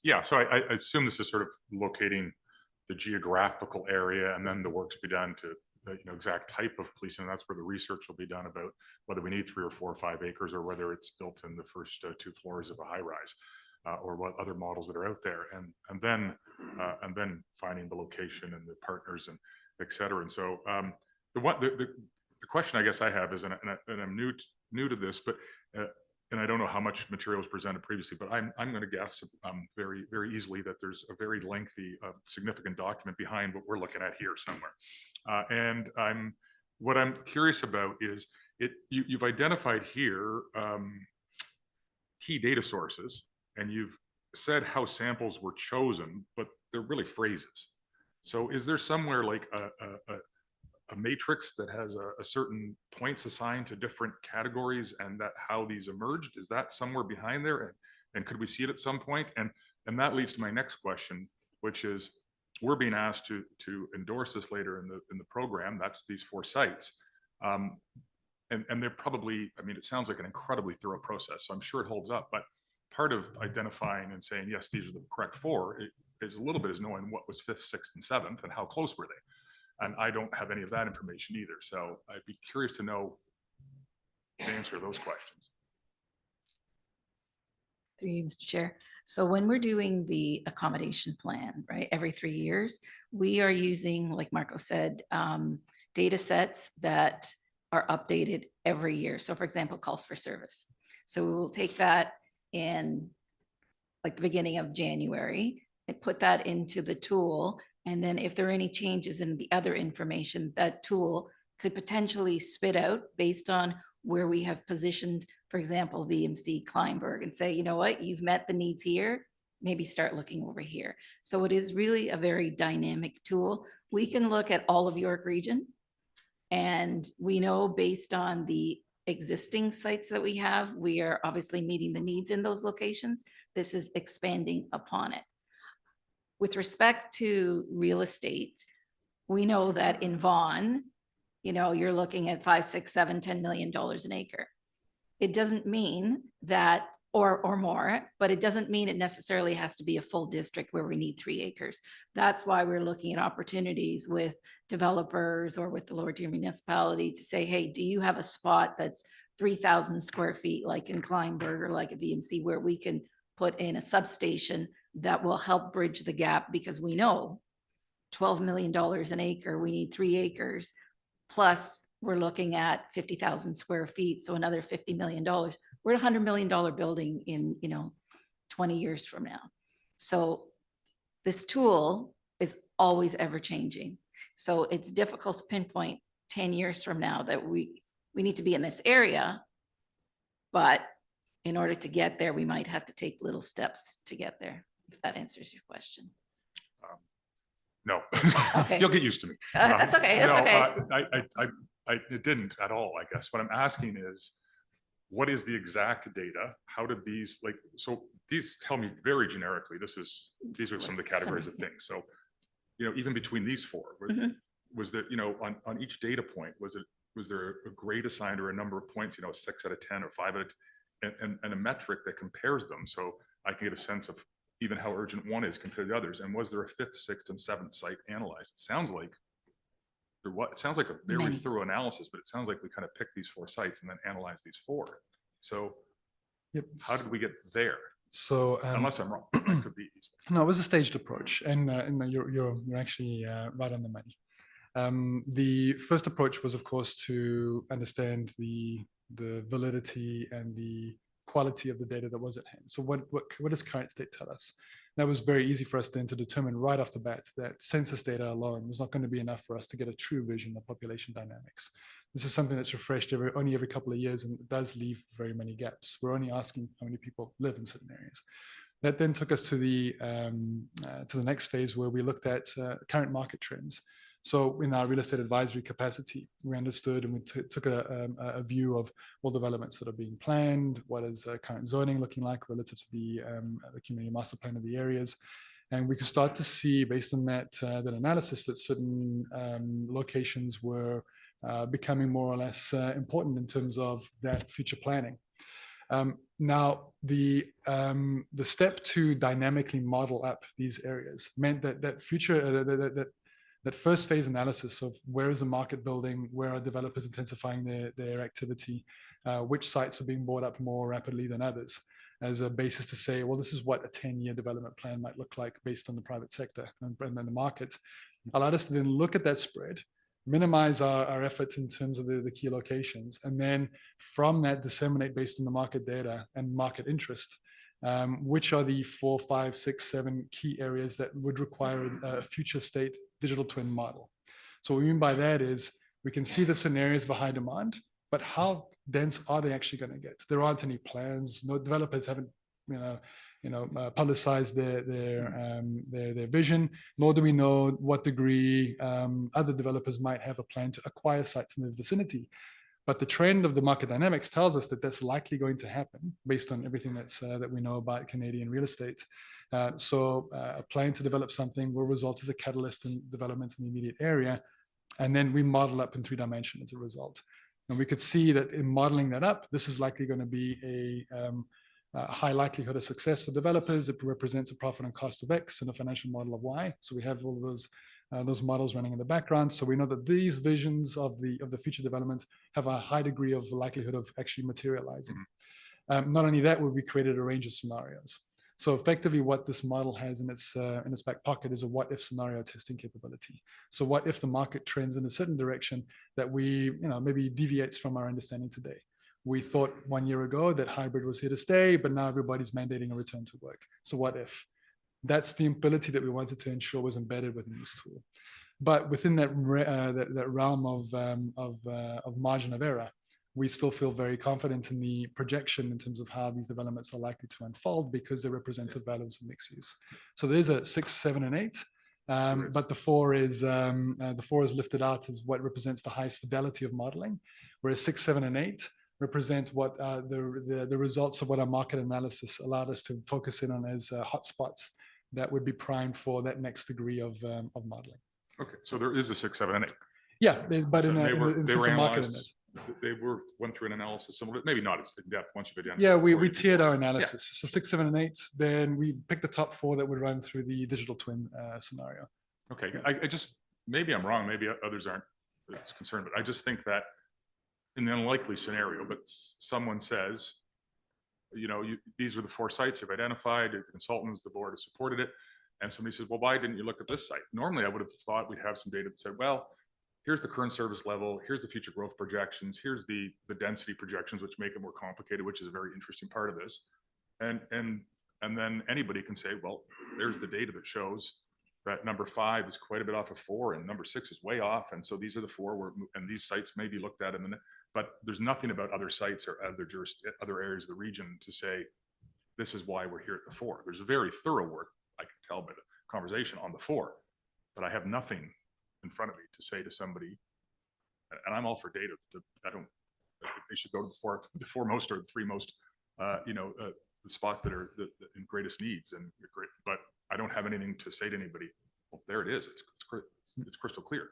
Yeah, so I assume this is sort of locating the geographical area, and then the work's be done to the exact type of policing. And that's where the research will be done about whether we need 3 or 4 or 5 acres, or whether it's built in the first 2 floors of a high rise, or what other models that are out there, and then finding the location and the partners and et cetera. And so the question I guess I have is, and I'm new to this, but and I don't know how much material was presented previously, but I'm going to guess very, very easily that there's a very lengthy, significant document behind what we're looking at here somewhere. What I'm curious about is you've identified here key data sources, and you've said how samples were chosen, but they're really phrases. So is there somewhere like a matrix that has a certain points assigned to different categories and that how these emerged? Is that somewhere behind there? And could we see it at some point? And that leads to my next question, which is we're being asked to endorse this later in the program. That's these 4 sites. And they're probably, I mean, it sounds like an incredibly thorough process, so I'm sure it holds up. But part of identifying and saying, yes, these are the correct 4, is a little bit is knowing what was 5th, 6th, and 7th and how close were they. And I don't have any of that information either. So I'd be curious to know the answer to those questions. Through you, Mr. Chair. So when we're doing the accommodation plan, right, every 3 years, we are using, like Marco said, data sets that are updated every year. So for example, calls for service. So we will take that in like the beginning of January and put that into the tool. And then if there are any changes in the other information, that tool could potentially spit out based on where we have positioned, for example, VMC Kleinberg, and say, you know what, you've met the needs here, maybe start looking over here. So it is really a very dynamic tool. We can look at all of York Region, and we know based on the existing sites that we have, we are obviously meeting the needs in those locations. This is expanding upon it. With respect to real estate, we know that in Vaughan, you know, you're looking at 5, 6, 7, $10 million an acre. It doesn't mean that, or more, but it doesn't mean it necessarily has to be a full district where we need 3 acres. That's why we're looking at opportunities with developers or with the lower tier municipality to say, hey, do you have a spot that's 3,000 square feet, like in Kleinberg or like a VMC, where we can put in a substation that will help bridge the gap? Because we know $12 million an acre, we need 3 acres. Plus, we're looking at 50,000 square feet, so another $50 million. We're at a $100 million building in, 20 years from now. So this tool is always ever changing. So it's difficult to pinpoint 10 years from now that we need to be in this area. But in order to get there, we might have to take little steps to get there, if that answers your question. No, Okay. You'll get used to me. That's okay. That's okay. It didn't at all, I guess. What I'm asking is, what is the exact data? How did these, so these tell me very generically, these are some of the categories of things. So, even between these 4, was there, on each data point, was there a grade assigned or a number of points, 6 out of 10 or 5 out of 10, and a metric that compares them, so I can get a sense of even how urgent one is compared to the others? And was there a 5th, 6th, and 7th site analyzed? It sounds like it sounds like a very thorough analysis, but it sounds like we kind of picked these 4 sites and then analyzed these 4. So how did we get there? So unless I'm wrong, it could be. No, it was a staged approach, and you're actually right on the money. The first approach was, of course, to understand the validity and the quality of the data that was at hand. So what does current state tell us? That was very easy for us then to determine right off the bat that census data alone was not going to be enough for us to get a true vision of population dynamics. This is something that's refreshed only every couple of years, and it does leave very many gaps. We're only asking how many people live in certain areas. That then took us to the next phase, where we looked at current market trends. So in our real estate advisory capacity, we understood and we took a view of all developments that are being planned, what is current zoning looking like relative to the community master plan of the areas. And we could start to see, based on that analysis, that certain locations were becoming more or less important in terms of that future planning. Now, the step to dynamically model up these areas meant that first phase analysis of where is the market building, where are developers intensifying their activity, which sites are being bought up more rapidly than others, as a basis to say, well, this is what a 10-year development plan might look like based on the private sector and the market, allowed us to then look at that spread minimize our efforts in terms of the key locations, and then from that disseminate based on the market data and market interest, which are the 4, 5, 6, 7 key areas that would require a future state digital twin model. So what we mean by that is we can see the scenarios of a high demand, but how dense are they actually going to get? There aren't any plans. No developers haven't, publicized their vision, nor do we know what degree other developers might have a plan to acquire sites in the vicinity. But the trend of the market dynamics tells us that that's likely going to happen based on everything that we know about Canadian real estate. So a plan to develop something will result as a catalyst in development in the immediate area. And then we model up in 3 dimensions as a result. And we could see that in modeling that up, this is likely going to be a high likelihood of success for developers. It represents a profit and cost of X and a financial model of Y. So we have all of those models running in the background. So we know that these visions of the future development have a high degree of likelihood of actually materializing. Not only that, we created a range of scenarios. So effectively what this model has in its back pocket is a what if scenario testing capability. So what if the market trends in a certain direction that we, maybe deviates from our understanding today? We thought 1 year ago that hybrid was here to stay, but now everybody's mandating a return to work. So what if? That's the ability that we wanted to ensure was embedded within this tool. But within that realm of margin of error, we still feel very confident in the projection in terms of how these developments are likely to unfold because they represent the values of mixed use. So there's a 6, 7, and 8. But the 4 is lifted out as what represents the highest fidelity of modeling, whereas 6, 7, and 8 represent what the results of what our market analysis allowed us to focus in on as hotspots that would be primed for that next degree of modeling. Okay, so there is a 6, 7, and 8. Yeah, but So in sense of market analyzed, they went through an analysis, similar, maybe not as in depth once you've identified. Yeah, we tiered our analysis. So 6, 7, and 8. Then we picked the top 4 that would run through the digital twin scenario. Okay, I just, maybe I'm wrong, maybe others aren't as concerned, but I just think that in the unlikely scenario, but someone says, these are the 4 sites you've identified, the consultants, the board has supported it. And somebody says, well, why didn't you look at this site? Normally I would have thought we'd have some data that said, well, here's the current service level, here's the future growth projections, here's the density projections, which make it more complicated, which is a very interesting part of this. And then anybody can say, well, there's the data that shows that number 5 is quite a bit off of 4 and number 6 is way off. And so these are the 4 and these sites may be looked at but there's nothing about other sites or other areas of the region to say, this is why we're here at the 4. There's very thorough work, I can tell by the conversation on the 4, but I have nothing in front of me to say to somebody, and I'm all for data. They should go to the 4 most or the 3 most, the spots that are in greatest needs and great, but I don't have anything to say to anybody. Well, there it is. It's crystal clear.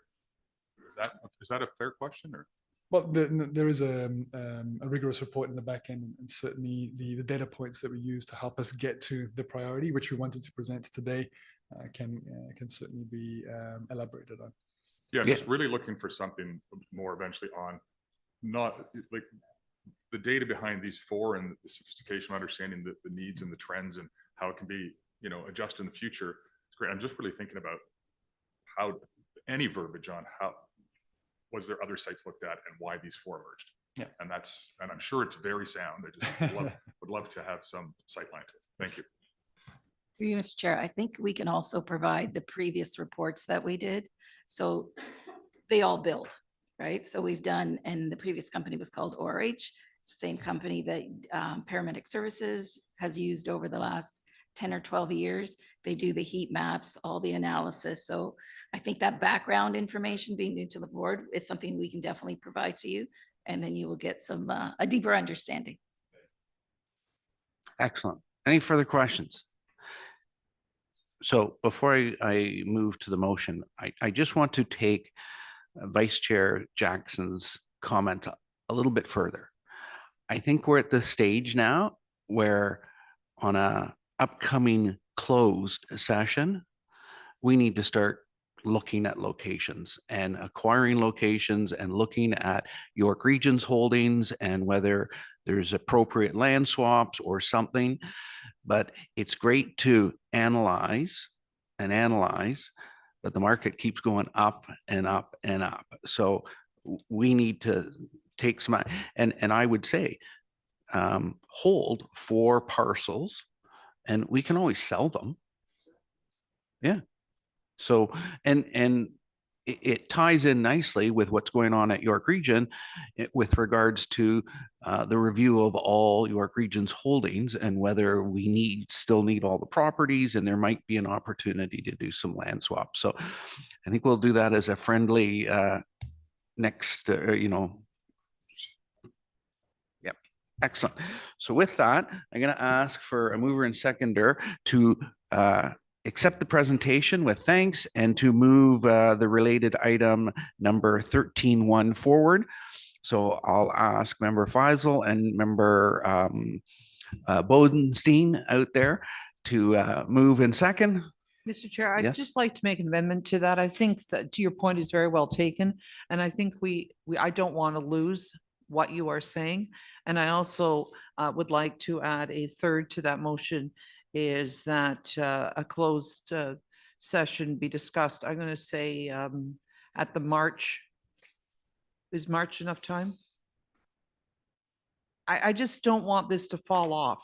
Is that a fair question or? Well, there is a rigorous report in the back end, and certainly the data points that we use to help us get to the priority, which we wanted to present today, can certainly be elaborated on. Yeah, just really looking for something more eventually on, not like the data behind these 4 and the sophistication of understanding the needs and the trends and how it can be, adjusted in the future. It's great. I'm just really thinking about how any verbiage on how was there other sites looked at and why these 4 emerged. Yeah, and I'm sure it's very sound. I just would love to have some sightline to it. Thank you. Through you, Mr. Chair, I think we can also provide the previous reports that we did. So they all build, right? So we've done, and the previous company was called ORH. It's the same company that Paramedic Services has used over the last 10 or 12 years. They do the heat maps, all the analysis. So I think that background information being new to the board is something we can definitely provide to you. And then you will get a deeper understanding. Excellent. Any further questions? So before I move to the motion, I just want to take Vice Chair Jackson's comment a little bit further. I think we're at the stage now where on a upcoming closed session, we need to start looking at locations and acquiring locations and looking at York Region's holdings and whether there's appropriate land swaps or something. But it's great to analyze but the market keeps going up and up and up. So we need to take some, and I would say, hold 4 parcels and we can always sell them. Yeah. So, and it ties in nicely with what's going on at York Region with regards to the review of all York Region's holdings and whether we still need all the properties, and there might be an opportunity to do some land swap. So I think we'll do that as a friendly next, Yep. Excellent. So with that, I'm going to ask for a mover and seconder to accept the presentation with thanks and to move the related item number 13.1 forward. So I'll ask Member Faisal and Member Bodenstein out there to move in second. Mr. Chair, I'd Yes. just like to make an amendment to that. I think that to your point is very well taken. And I think I don't want to lose what you are saying. And I also would like to add a third to that motion is that a closed session be discussed. I'm going to say at the March. Is March enough time? I just don't want this to fall off.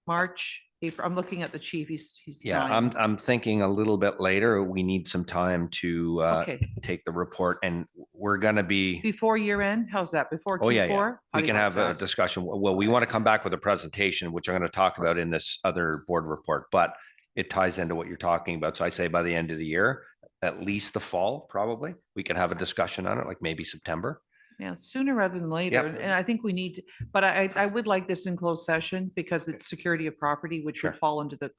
March, April, I'm looking at the chief. He's Yeah, nodding. I'm thinking a little bit later. We need some time to Okay, take the report, and we're gonna be. before year end, how's that? Before Oh, yeah, Q4? yeah. How We do you can like have a that? discussion. Well, we want to come back with a presentation, which I'm going to talk about in this other board report, but it ties into what you're talking about. So I say by the end of the year, at least the fall, probably, we can have a discussion on it, like maybe September. Yeah, sooner rather than later. Yep. And I think we need, but I would like this in closed session because it's security of property, which would Sure. fall under the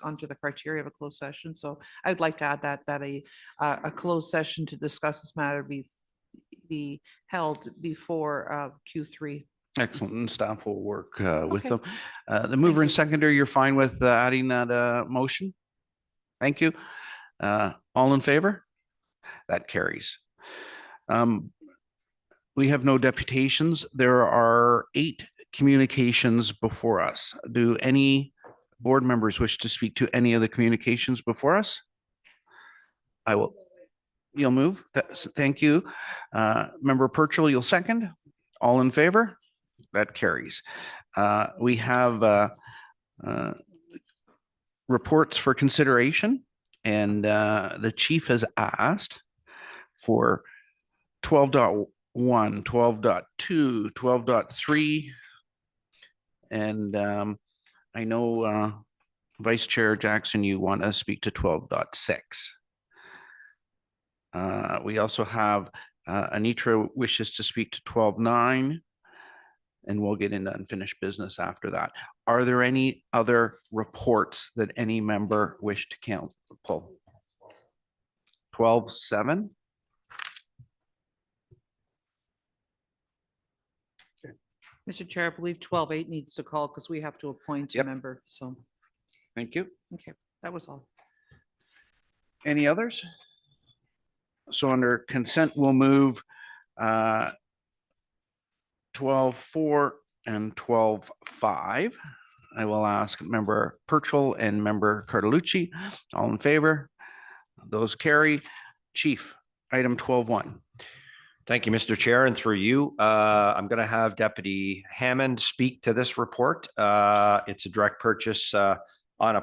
criteria of a closed session. So I'd like to add that a closed session to discuss this matter be held before Q3. Excellent. And staff will work with Okay. them. The mover and you. seconder, you're fine with adding that motion? Thank you. All in favor? That carries. We have no deputations. There are 8 communications before us. Do any board members wish to speak to any of the communications before us? I will. You'll move? Thank you. Member Purchell, you'll second? All in favor? That carries. We have reports for consideration, and the chief has asked for 12.1, 12.2, 12.3. And I know Vice Chair Jackson, you want to speak to 12.6. We also have Anitra wishes to speak to 12.9, and we'll get into unfinished business after that. Are there any other reports that any member wish to pull? 12.7? Mr. Chair, I believe 12.8 needs to call because we have to appoint a Yep. member. So, Thank you. okay, that was all. Any others? So under consent, we'll move 12.4 and 12.5. I will ask Member Purchell and Member Cartelucci. All in favor? Those carry. Chief, item 12.1. Thank you, Mr. Chair, and through you, I'm going to have Deputy Hammond speak to this report. It's a direct purchase on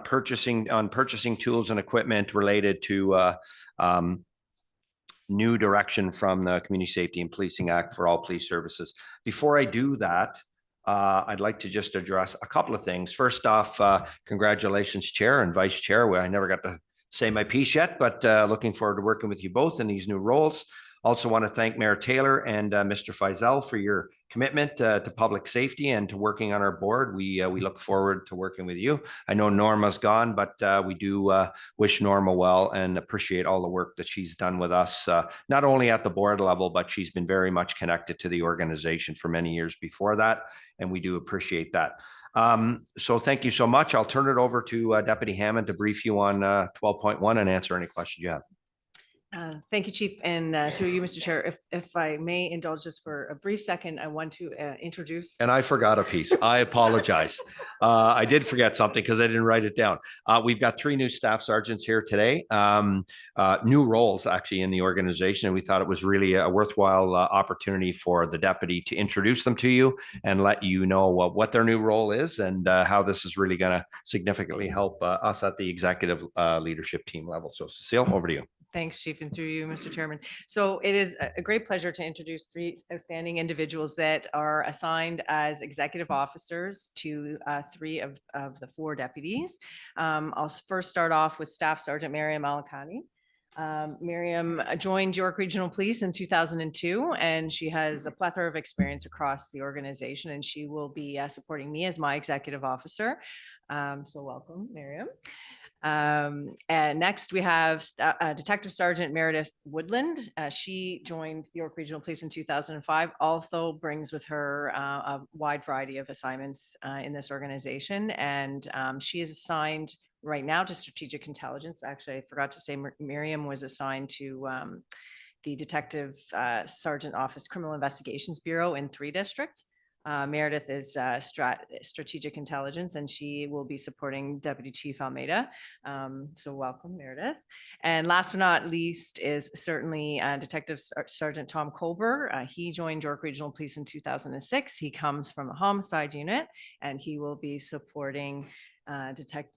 purchasing tools and equipment related to new direction from the Community Safety and Policing Act for all police services. Before I do that, I'd like to just address a couple of things. First off, congratulations, Chair and Vice Chair. Well, I never got to say my piece yet, but looking forward to working with you both in these new roles. Also want to thank Mayor Taylor and Mr. Faisal for your commitment to public safety and to working on our board. We look forward to working with you. I know Norma's gone, but we do wish Norma well and appreciate all the work that she's done with us, not only at the board level, but she's been very much connected to the organization for many years before that, and we do appreciate that. So thank you so much. I'll turn it over to Deputy Hammond to brief you on 12.1 and answer any questions you have. Thank you, Chief, and through you, Mr. Chair, if I may indulge just for a brief second, I want to introduce. And I forgot a piece. I apologize. I did forget something because I didn't write it down. We've got 3 new staff sergeants here today. New roles actually in the organization. And we thought it was really a worthwhile opportunity for the deputy to introduce them to you and let you know what their new role is and how this is really going to significantly help us at the executive leadership team level. So Cecile, over to you. Thanks, Chief, and through you, Mr. Chairman. So it is a great pleasure to introduce 3 outstanding individuals that are assigned as executive officers to 3 of the 4 deputies. I'll first start off with Staff Sergeant Miriam Alakani. Miriam joined York Regional Police in 2002, and she has a plethora of experience across the organization, and she will be supporting me as my executive officer. So welcome, Miriam. And next we have Detective Sergeant Meredith Woodland. She joined York Regional Police in 2005, also brings with her a wide variety of assignments in this organization. And she is assigned right now to strategic intelligence. Actually, I forgot to say Miriam was assigned to the Detective Sergeant Office Criminal Investigations Bureau in 3 districts. Meredith is strategic intelligence, and she will be supporting Deputy Chief Almeida. So welcome, Meredith. And last but not least is certainly Detective Sergeant Tom Colber. He joined York Regional Police in 2006. He comes from a homicide unit, and he will be supporting detective.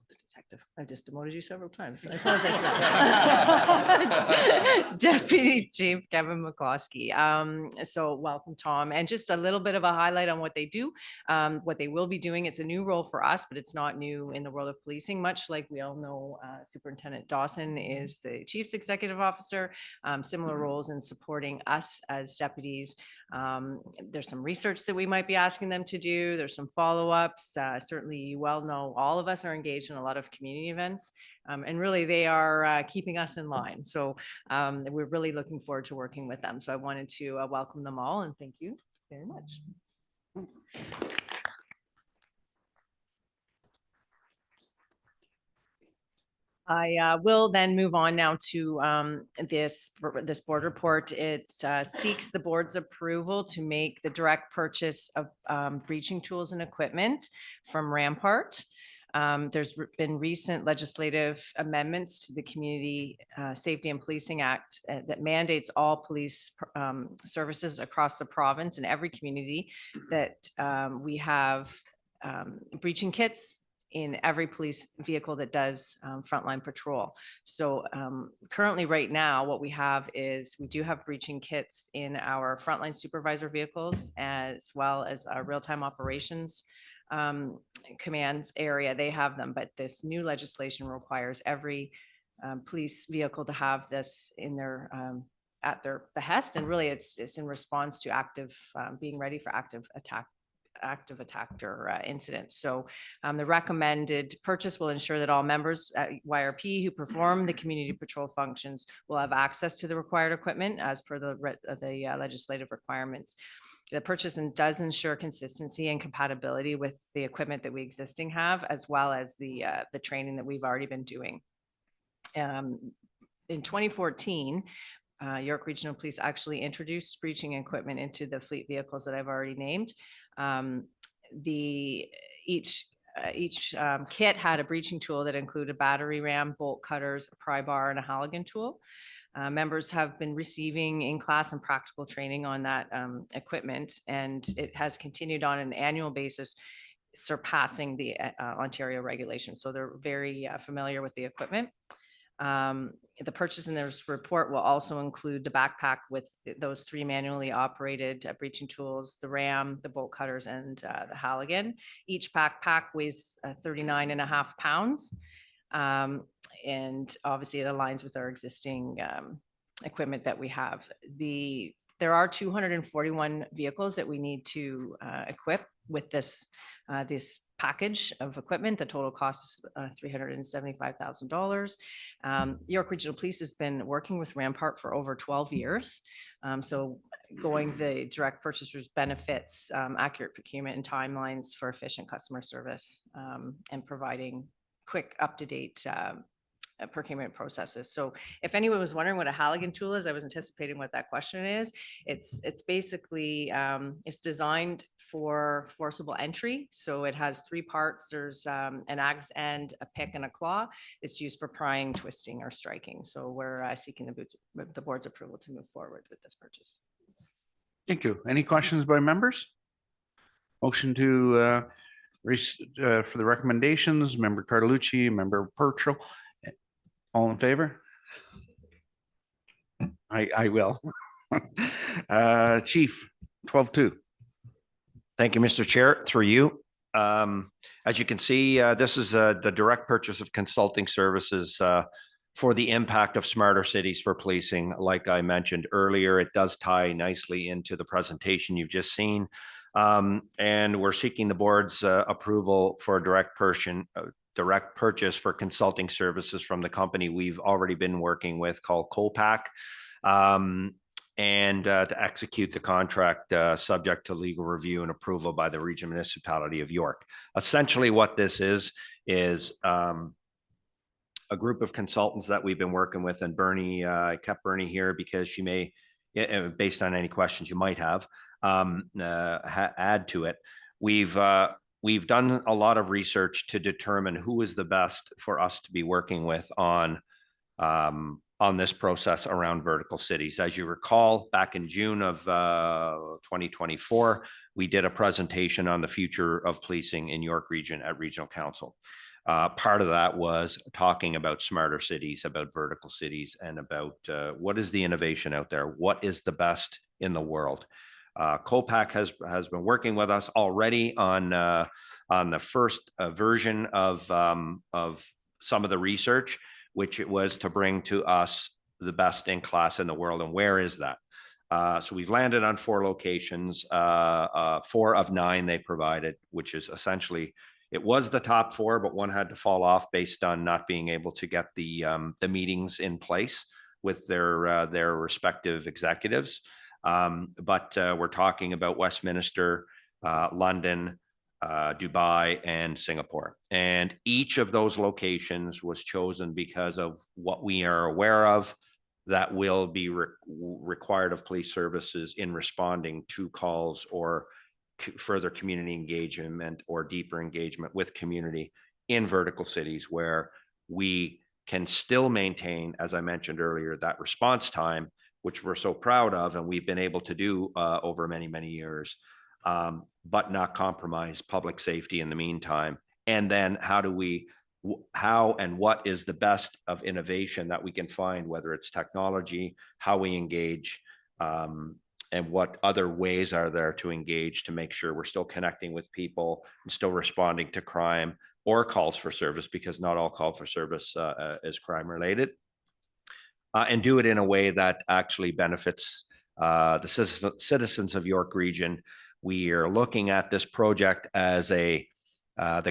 I just demoted you several times. I apologize. Deputy Chief Kevin McCloskey. So welcome, Tom. And just a little bit of a highlight on what they do, what they will be doing. It's a new role for us, but it's not new in the world of policing. Much like we all know, Superintendent Dawson is the Chief's executive officer. Similar roles in supporting us as deputies. There's some research that we might be asking them to do. There's some follow-ups. Certainly, you well know all of us are engaged in a lot of community events, and really they are keeping us in line. So we're really looking forward to working with them. So I wanted to welcome them all and thank you very much. I will then move on now to this board report. It seeks the board's approval to make the direct purchase of breaching tools and equipment from Rampart. There's been recent legislative amendments to the Community Safety and Policing Act that mandates all police services across the province in every community that we have breaching kits in every police vehicle that does frontline patrol. So currently right now, what we have is we do have breaching kits in our frontline supervisor vehicles as well as our real-time operations command area. They have them, but this new legislation requires every police vehicle to have this in their at their behest. And really it's in response to active being ready for active attacker incidents. So the recommended purchase will ensure that all members at YRP who perform the community patrol functions will have access to the required equipment as per the legislative requirements. The purchase does ensure consistency and compatibility with the equipment that we existing have, as well as the training that we've already been doing. In 2014, York Regional Police actually introduced breaching equipment into the fleet vehicles that I've already named. Each kit had a breaching tool that included a battery ram, bolt cutters, a pry bar, and a Halligan tool. Members have been receiving in-class and practical training on that equipment, and it has continued on an annual basis, surpassing the Ontario regulation. So they're very familiar with the equipment. The purchase in this report will also include the backpack with those 3 manually operated breaching tools, the ram, the bolt cutters, and the Halligan. Each backpack weighs 39.5 pounds. And obviously it aligns with our existing equipment that we have. There are 241 vehicles that we need to equip with this package of equipment. The total cost is $375,000. York Regional Police has been working with Rampart for over 12 years. So going the direct purchasers benefits accurate procurement and timelines for efficient customer service and providing quick, up-to-date procurement processes. So if anyone was wondering what a Halligan tool is, I was anticipating what that question is. It's basically, it's designed for forcible entry. So it has three parts. There's an axe end, a pick, and a claw. It's used for prying, twisting, or striking. So we're seeking the board's approval to move forward with this purchase. Thank you. Any questions by members? Motion to for the recommendations, Member Carlucci, Member Purcell. All in favor? I will. Chief, 12-2. Thank you, Mr. Chair. Through you. As you can see, this is the direct purchase of consulting services for the impact of smarter cities for policing. Like I mentioned earlier, it does tie nicely into the presentation you've just seen. And we're seeking the board's approval for a direct purchase for consulting services from the company we've already been working with called Colpack. And to execute the contract subject to legal review and approval by the Regional Municipality of York. Essentially what this is a group of consultants that we've been working with, and Bernie, I kept Bernie here because she may, based on any questions you might have, add to it. We've done a lot of research to determine who is the best for us to be working with on this process around vertical cities. As you recall, back in June of 2024, we did a presentation on the future of policing in York Region at Regional Council. Part of that was talking about smarter cities, about vertical cities, and about what is the innovation out there? What is the best in the world? Colpack has been working with us already on the first version of some of the research, which it was to bring to us the best in class in the world. And where is that? So we've landed on 4 locations, 4 of 9 they provided, which is essentially, it was the top 4, but one had to fall off based on not being able to get the meetings in place with their respective executives. But we're talking about Westminster, London, Dubai, and Singapore. And each of those locations was chosen because of what we are aware of that will be required of police services in responding to calls or further community engagement or deeper engagement with community in vertical cities, where we can still maintain, as I mentioned earlier, that response time, which we're so proud of and we've been able to do over many, many years, but not compromise public safety in the meantime. And then how and what is the best of innovation that we can find, whether it's technology, how we engage, and what other ways are there to engage to make sure we're still connecting with people and still responding to crime or calls for service, because not all call for service is crime related, and do it in a way that actually benefits the citizens of York Region. We are looking at this project as the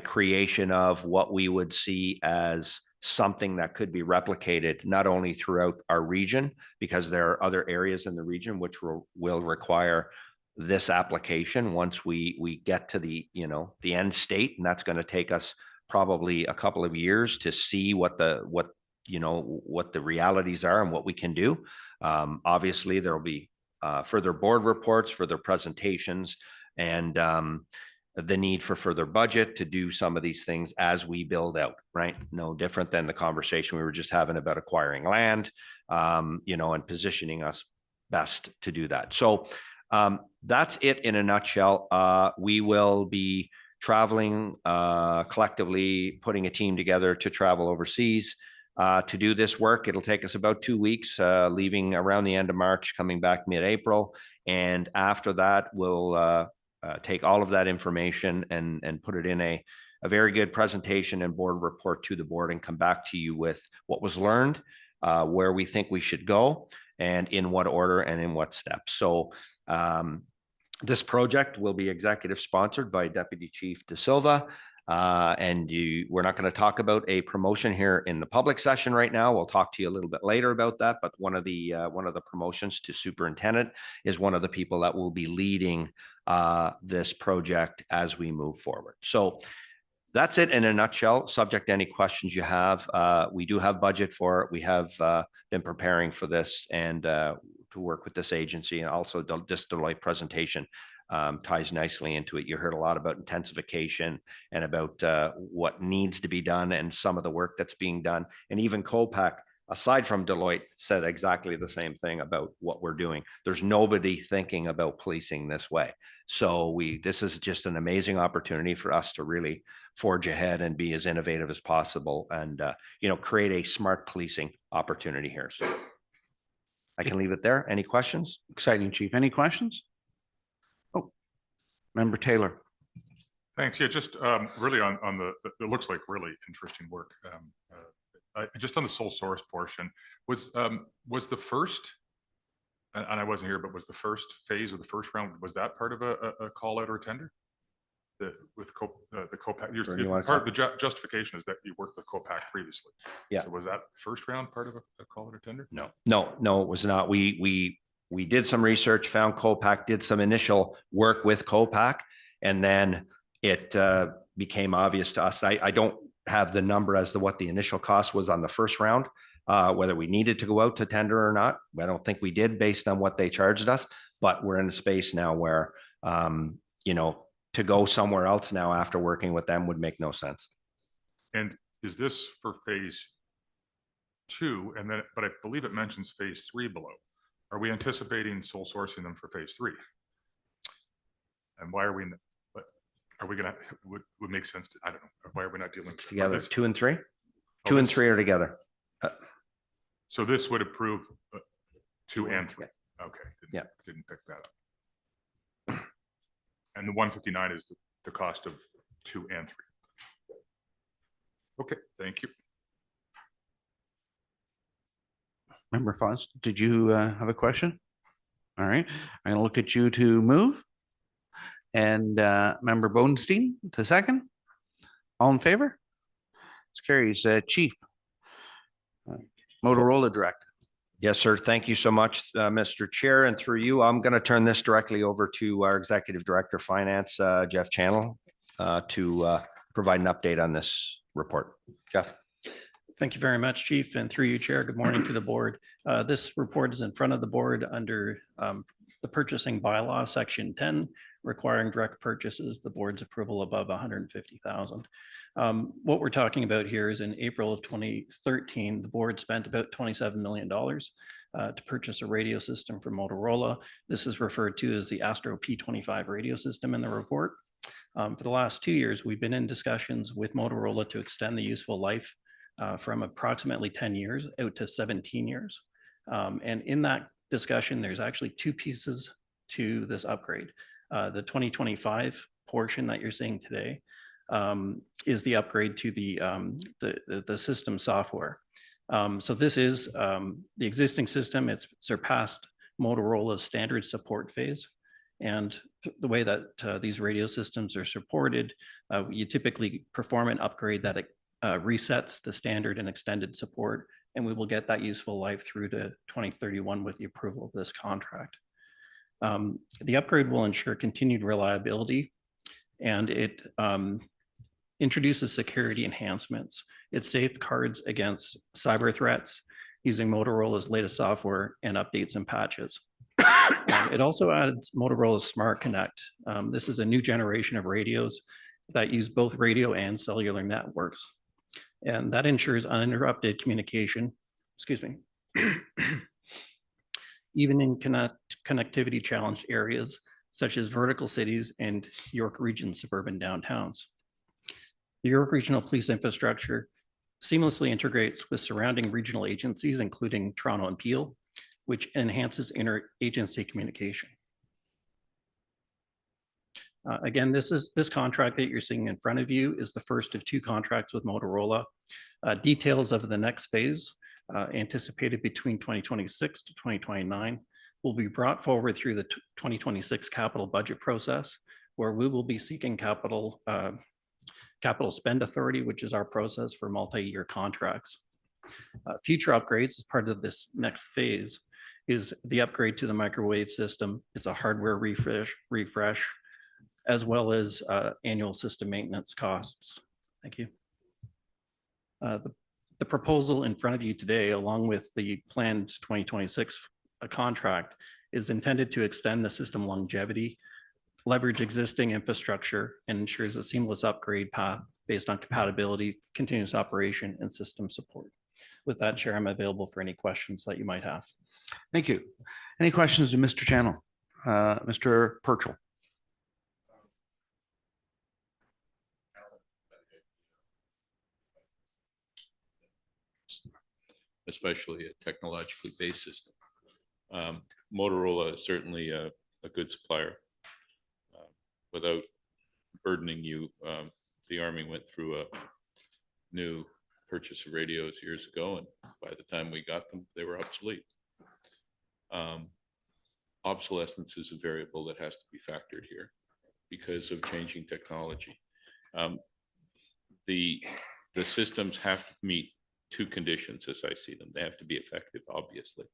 creation of what we would see as something that could be replicated not only throughout our region, because there are other areas in the region which will require this application once we get to the end state, and that's going to take us probably a couple of years to see what the realities are and what we can do. Obviously, there will be further board reports, further presentations, and the need for further budget to do some of these things as we build out, right? No different than the conversation we were just having about acquiring land, and positioning us best to do that. So that's it in a nutshell. We will be traveling collectively, putting a team together to travel overseas to do this work. It'll take us about 2 weeks, leaving around the end of March, coming back mid-April. And after that, we'll take all of that information and put it in a very good presentation and board report to the board, and come back to you with what was learned, where we think we should go, and in what order and in what steps. So this project will be executive sponsored by Deputy Chief De Silva. We're not going to talk about a promotion here in the public session right now. We'll talk to you a little bit later about that. But one of the promotions to superintendent is one of the people that will be leading this project as we move forward. So that's it in a nutshell. Subject to any questions you have. We do have budget for it. We have been preparing for this and to work with this agency, and also this Deloitte presentation ties nicely into it. You heard a lot about intensification and about what needs to be done and some of the work that's being done. And even COPAC, aside from Deloitte, said exactly the same thing about what we're doing. There's nobody thinking about policing this way. So this is just an amazing opportunity for us to really forge ahead and be as innovative as possible and, create a smart policing opportunity here. So I can leave it there. Any questions? Exciting, Chief. Any questions? Oh, Member Taylor. Thanks. Yeah, just really on it looks like really interesting work. Just on the sole source portion, was the first, and I wasn't here, but was the first phase of the first round, was that part of a call out or tender? With the COPAC, part of the justification is that you worked with COPAC previously. Yeah. So was that first round part of a call out or tender? No, it was not. We did some research, found COPAC, did some initial work with COPAC, and then it became obvious to us. I don't have the number as to what the initial cost was on the first round, whether we needed to go out to tender or not. I don't think we did based on what they charged us, but we're in a space now where, to go somewhere else now after working with them would make no sense. And is this for phase 2? And then, but I believe it mentions phase 3 below. Are we anticipating sole sourcing them for phase 3? And why are we, are we gonna, would make sense to, I don't know, why are we not dealing together? this? 2 and 3? 2 and 3 are together. So this would approve 2 and 3. Okay. Didn't pick that up. And the 159 is the cost of 2 and 3. Okay, thank you. Member Foss, did you have a question? All right, I'm gonna look at you to move. And Member Bodenstein to second. All in favor? This carries. Chief, Motorola Director. Yes, sir. Thank you so much, Mr. Chair. And through you, I'm going to turn this directly over to our Executive Director of Finance, Jeff Channel, to provide an update on this report. Jeff. Thank you very much, Chief. And through you, Chair, good morning to the board. This report is in front of the board under the purchasing bylaw, section 10, requiring direct purchases, the board's approval above 150,000. What we're talking about here is in April of 2013, the board spent about $27 million to purchase a radio system from Motorola. This is referred to as the Astro P25 radio system in the report. For the last 2 years, we've been in discussions with Motorola to extend the useful life from approximately 10 years out to 17 years. And in that discussion, there's actually 2 pieces to this upgrade. The 2025 portion that you're seeing today is the upgrade to the system software. So this is the existing system. It's surpassed Motorola's standard support phase. And the way that these radio systems are supported, you typically perform an upgrade that resets the standard and extended support, and we will get that useful life through to 2031 with the approval of this contract. The upgrade will ensure continued reliability, and it introduces security enhancements. It safeguards against cyber threats using Motorola's latest software and updates and patches. It also adds Motorola's Smart Connect. This is a new generation of radios that use both radio and cellular networks. And that ensures uninterrupted communication, even in connectivity challenged areas such as vertical cities and York Region suburban downtowns. The York Regional Police infrastructure seamlessly integrates with surrounding regional agencies, including Toronto and Peel, which enhances interagency communication. Again, this contract that you're seeing in front of you is the first of 2 contracts with Motorola. Details of the next phase, anticipated between 2026 to 2029, will be brought forward through the 2026 capital budget process, where we will be seeking capital spend authority, which is our process for multi-year contracts. Future upgrades as part of this next phase is the upgrade to the microwave system. It's a hardware refresh, as well as annual system maintenance costs. Thank you. The proposal in front of you today, along with the planned 2026 contract, is intended to extend the system longevity, leverage existing infrastructure, and ensures a seamless upgrade path based on compatibility, continuous operation, and system support. With that, Chair, I'm available for any questions that you might have. Thank you. Any questions to Mr. Channel? Mr. Purchell? Especially a technologically based system. Motorola is certainly a good supplier. Without burdening you, the Army went through a new purchase of radios years ago, and by the time we got them, they were obsolete. Obsolescence is a variable that has to be factored here because of changing technology. The systems have to meet two conditions as I see them. They have to be effective, obviously,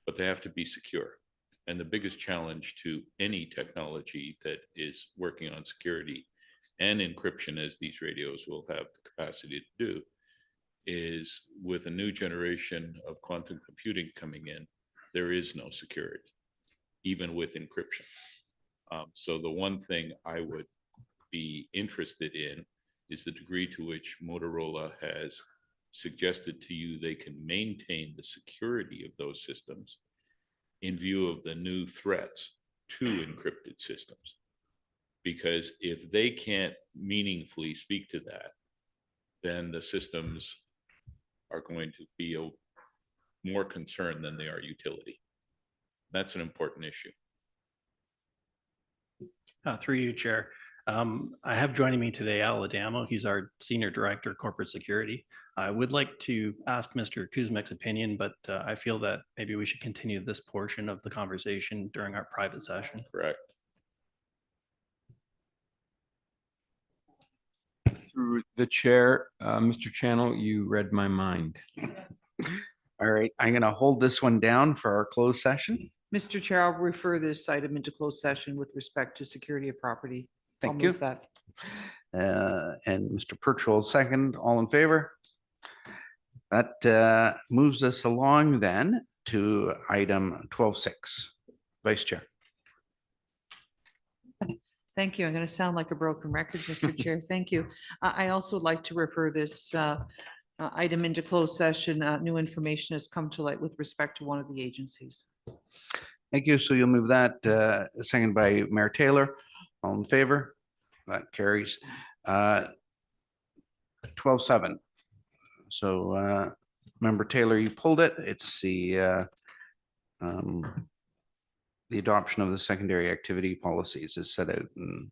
but they have to be secure. And the biggest challenge to any technology that is working on security and encryption, as these radios will have the capacity to do, is with a new generation of quantum computing coming in, there is no security, even with encryption. So the one thing I would be interested in is the degree to which Motorola has suggested to you they can maintain the security of those systems in view of the new threats to encrypted systems. Because if they can't meaningfully speak to that, then the systems are going to be more concern than they are utility. That's an important issue. Through you, Chair. I have joining me today Al Adamo. He's our Senior Director of Corporate Security. I would like to ask Mr. Kuzmic's opinion, but I feel that maybe we should continue this portion of the conversation during our private session. Correct. Through the chair, Mr. Channel, you read my mind. All right, I'm going to hold this one down for our closed session. Mr. Chair, I'll refer this item into closed session with respect to security of property. I'll Thank you. move that. And Mr. Purchell, second. All in favor? That moves us along then to item 12.6. Vice Chair. Thank you. I'm going to sound like a broken record, Mr. Chair. Thank you. I also like to refer this item into closed session. New information has come to light with respect to one of the agencies. Thank you. So you'll move that, second by Mayor Taylor. All in favor? That carries. 12.7. So Member Taylor, you pulled it. It's the adoption of the secondary activity policies is set out in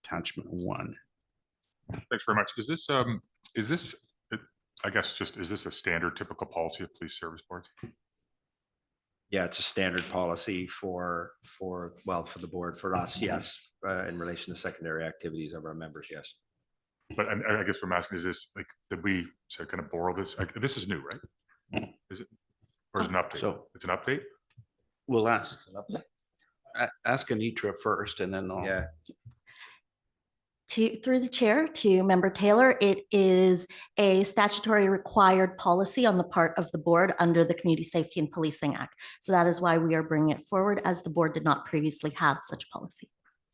attachment 1. Thanks very much. Is this, I guess, is this a standard typical policy of police service boards? Yeah, it's a standard policy for the board, for us, yes, in relation to secondary activities of our members, yes. But I guess what I'm asking is this, like, did we kind of borrow this? This is new, right? Is it? Or is it an update? So it's an update? We'll ask Anitra first and then I'll. Yeah. Through the chair to Member Taylor, it is a statutory required policy on the part of the board under the Community Safety and Policing Act. So that is why we are bringing it forward, as the board did not previously have such policy.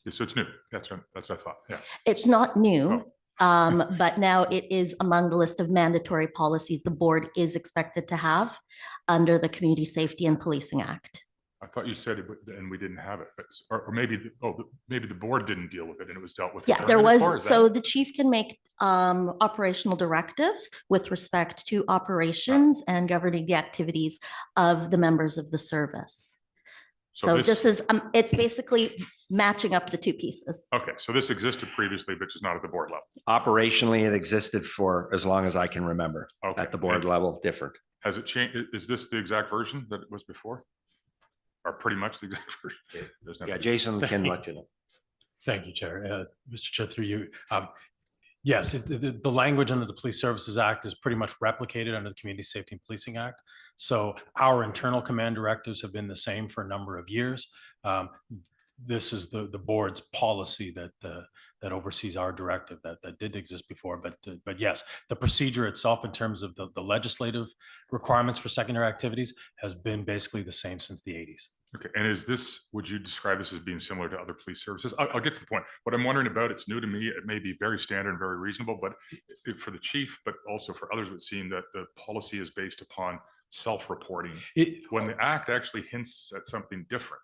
Yeah, so it's new. That's what I thought. Yeah. It's not new, but now it is among the list of mandatory policies the board is expected to have under the Community Safety and Policing Act. I thought you said it, and we didn't have it, but or maybe maybe the board didn't deal with it and it was dealt with. Yeah, there was. So the chief can make operational directives with respect to operations and governing the activities of the members of the service. So this is it's basically matching up the two pieces. Okay, so this existed previously, but just not at the board level. Operationally, it existed for as long as I can remember. Okay. At the board level, different. Has it changed? Is this the exact version that it was before? Or pretty much the exact version? Yeah, Jason can let you know. Thank you, Chair. Mr. Chair, through you. Yes, the language under the Police Services Act is pretty much replicated under the Community Safety and Policing Act. So our internal command directives have been the same for a number of years. This is the board's policy that that oversees our directive that did exist before. But yes, the procedure itself in terms of the legislative requirements for secondary activities has been basically the same since the 80s. Okay, and is this, would you describe this as being similar to other police services? I'll get to the point. What I'm wondering about, it's new to me, it may be very standard and very reasonable, but for the chief, but also for others, it would seem that the policy is based upon self-reporting, when the act actually hints at something different.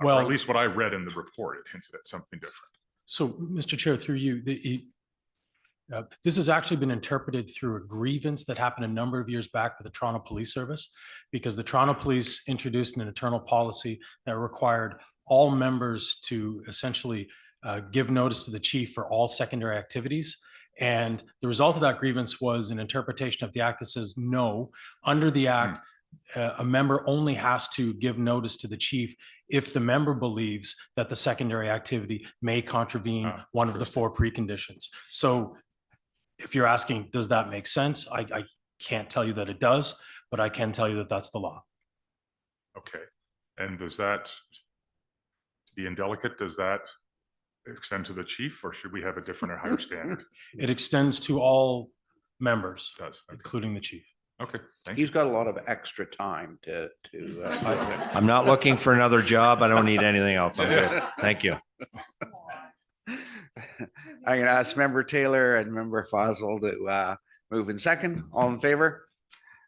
Or at least what I read in the report, it hinted at something different. So, Mr. Chair, through you, this has actually been interpreted through a grievance that happened a number of years back with the Toronto Police Service, because the Toronto Police introduced an internal policy that required all members to essentially give notice to the chief for all secondary activities. And the result of that grievance was an interpretation of the act that says, no, under the act, a member only has to give notice to the chief if the member believes that the secondary activity may contravene one of the 4 preconditions. So if you're asking, does that make sense? I can't tell you that it does, but I can tell you that that's the law. Okay. And does that, to be indelicate, does that extend to the chief, or should we have a different or higher standard? It extends to all members, It does, okay. including the chief. Okay, thank you. He's got a lot of extra time to. I'm not looking for another job. I don't need anything else. I'm good. Thank you. I'm going to ask Member Taylor and Member Fossil to move in second. All in favor?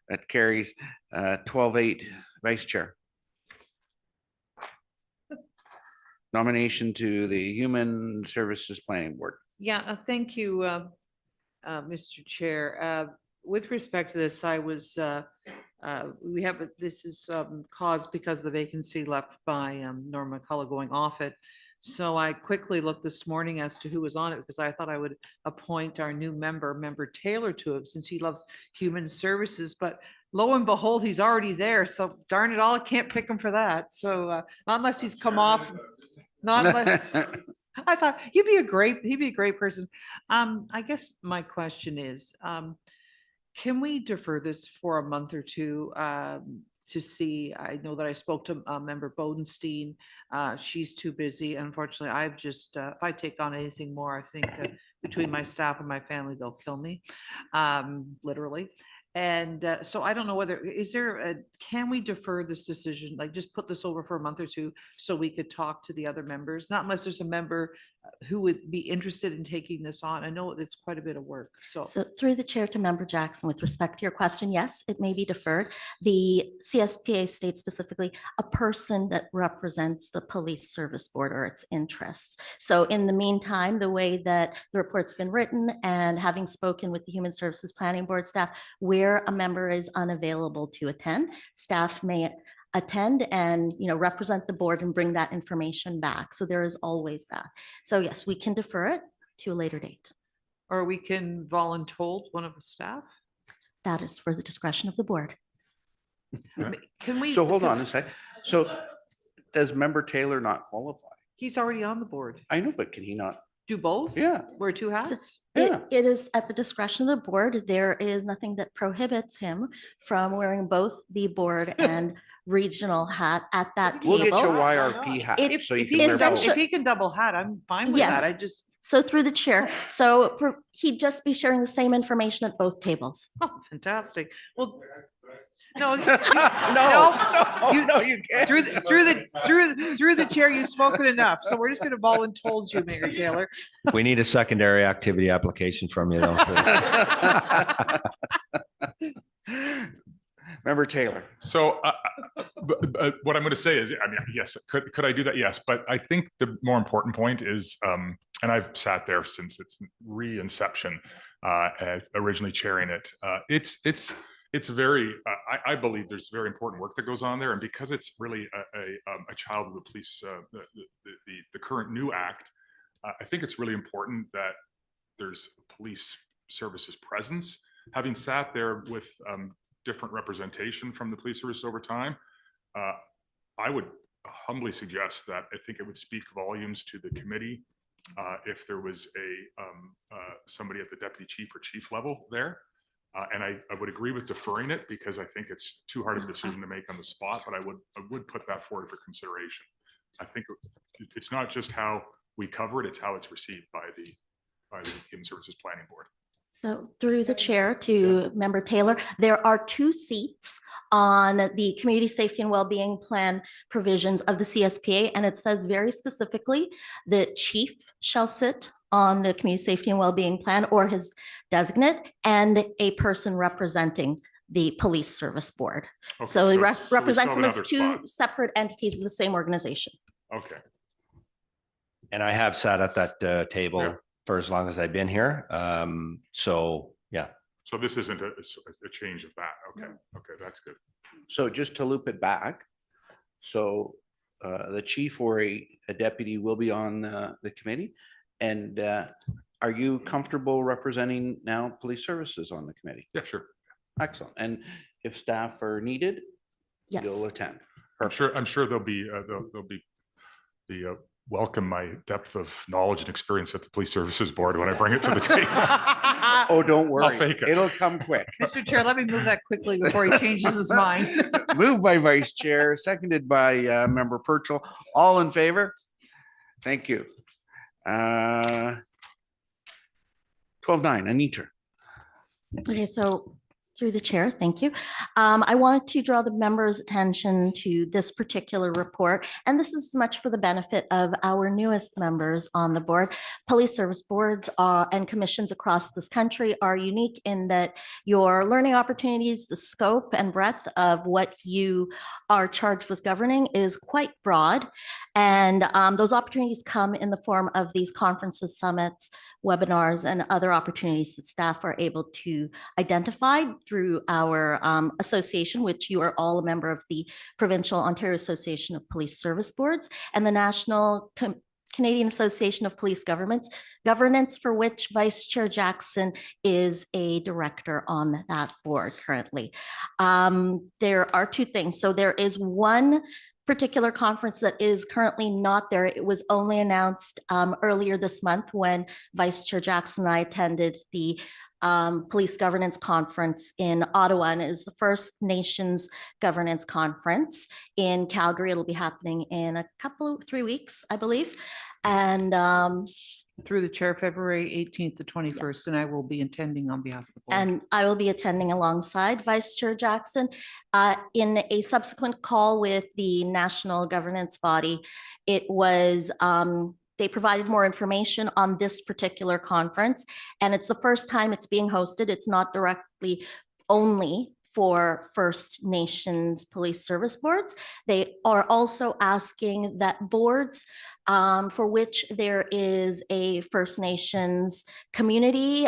That carries 12-8. Vice Chair. Nomination to the Human Services Planning Board. Yeah, thank you, Mr. Chair. With respect to this, I was, this is caused because the vacancy left by Norma McCullough going off it. So I quickly looked this morning as to who was on it, because I thought I would appoint our new Member Taylor to it, since he loves human services. But lo and behold, he's already there. So darn it all, I can't pick him for that. So not unless he's come off, not unless. I thought he'd be a great person. I guess my question is, can we defer this for a month or two to see? I know that I spoke to Member Bodenstein. She's too busy. Unfortunately, I've just, if I take on anything more, I think between my staff and my family, they'll kill me, literally. And so I don't know whether, can we defer this decision, like just put this over for a month or two so we could talk to the other members? Not unless there's a member who would be interested in taking this on. I know it's quite a bit of work, so. So through the chair to Member Jackson, with respect to your question, yes, it may be deferred. The CSPA states specifically a person that represents the police service board or its interests. So in the meantime, the way that the report's been written and having spoken with the Human Services Planning Board staff, where a member is unavailable to attend, staff may attend and represent the board and bring that information back. So there is always that. So yes, we can defer it to a later date. Or we can voluntold one of the staff. That is for the discretion of the board. Can we? So hold on a sec. So does Member Taylor not qualify? He's already on the board. I know, but can he not? Do both? Yeah. Wear 2 hats? It is at the discretion of the board. There is nothing that prohibits him from wearing both the board and regional hat at that table. We'll get your YRP hat. So you can wear both. If he can double hat, I'm fine with that. I just. So through the chair, so he'd just be sharing the same information at both tables. Oh, fantastic. Well, no, no, you can't. Through the chair, you've spoken enough. So we're just going to voluntold you, Mayor Taylor. We need a secondary activity application from you though. Member Taylor. So what I'm going to say is, I mean, yes, could I do that? Yes. But I think the more important point is, and I've sat there since its re-inception, originally chairing it. It's very, I believe there's very important work that goes on there. And because it's really a child of the police, the current new act, I think it's really important that there's police services presence. Having sat there with different representation from the police service over time, I would humbly suggest that I think it would speak volumes to the committee if there was somebody at the deputy chief or chief level there. And I would agree with deferring it because I think it's too hard of a decision to make on the spot, but I would put that forward for consideration. I think it's not just how we cover it. It's how it's received by the Human Services Planning Board. So through the chair to Member Taylor, there are 2 seats on the Community Safety and Wellbeing Plan provisions of the CSPA, and it says very specifically the chief shall sit on the Community Safety and Wellbeing Plan or his designate, and a person representing the Police Service Board. Okay, So it we represents still them have as another 2 separate entities of the same organization. Okay. And I have sat at that table Yeah. for as long as I've been here. So, yeah. So this isn't a change of that. Okay. Okay, that's good. So just to loop it back, so the chief or a deputy will be on the committee. And are you comfortable representing now police services on the committee? Yeah, sure. Excellent. And if staff are needed, Yes. you'll attend. I'm sure they'll be welcome my depth of knowledge and experience at the Police Services Board when I bring it to the table. Oh, don't worry. I'll fake it. It'll come quick. Mr. Chair, let me move that quickly before he changes his mind. Moved by Vice Chair, seconded by Member Purchell. All in favor? Thank you. 12-9, Anita. Okay, so through the chair, thank you. I wanted to draw the members' attention to this particular report, and this is much for the benefit of our newest members on the board. Police service boards and commissions across this country are unique in that your learning opportunities, the scope and breadth of what you are charged with governing is quite broad. And those opportunities come in the form of these conferences, summits, webinars, and other opportunities that staff are able to identify through our association, which you are all a member of the Provincial Ontario Association of Police Service Boards and the National Canadian Association of Police Governance, for which Vice Chair Jackson is a director on that board currently. There are 2 things. So there is one particular conference that is currently not there. It was only announced earlier this month when Vice Chair Jackson and I attended the Police Governance Conference in Ottawa, and it is the First Nations Governance Conference in Calgary. It'll be happening in 3 weeks, I believe. And through the chair, February 18th to 21st, Yes. and I will be attending on behalf of the board. And I will be attending alongside Vice Chair Jackson. In a subsequent call with the national governance body, it was, they provided more information on this particular conference, and it's the first time it's being hosted. It's not directly only for First Nations police service boards. They are also asking that boards for which there is a First Nations community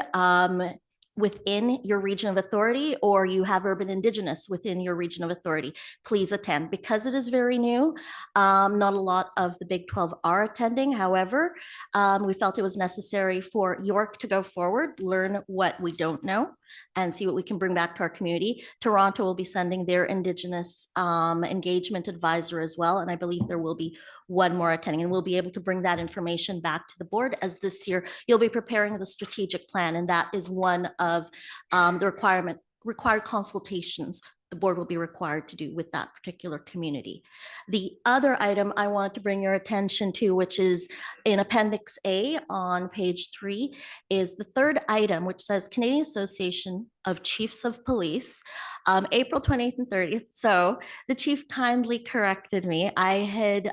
within your region of authority, or you have urban indigenous within your region of authority, please attend. Because it is very new, not a lot of the Big 12 are attending. However, we felt it was necessary for York to go forward, learn what we don't know, and see what we can bring back to our community. Toronto will be sending their Indigenous engagement advisor as well, and I believe there will be one more attending, and we'll be able to bring that information back to the board, as this year you'll be preparing the strategic plan, and that is one of the required consultations the board will be required to do with that particular community. The other item I wanted to bring your attention to, which is in Appendix A on page 3, is the 3rd item, which says Canadian Association of Chiefs of Police, April 20th and 30th. So the chief kindly corrected me. I had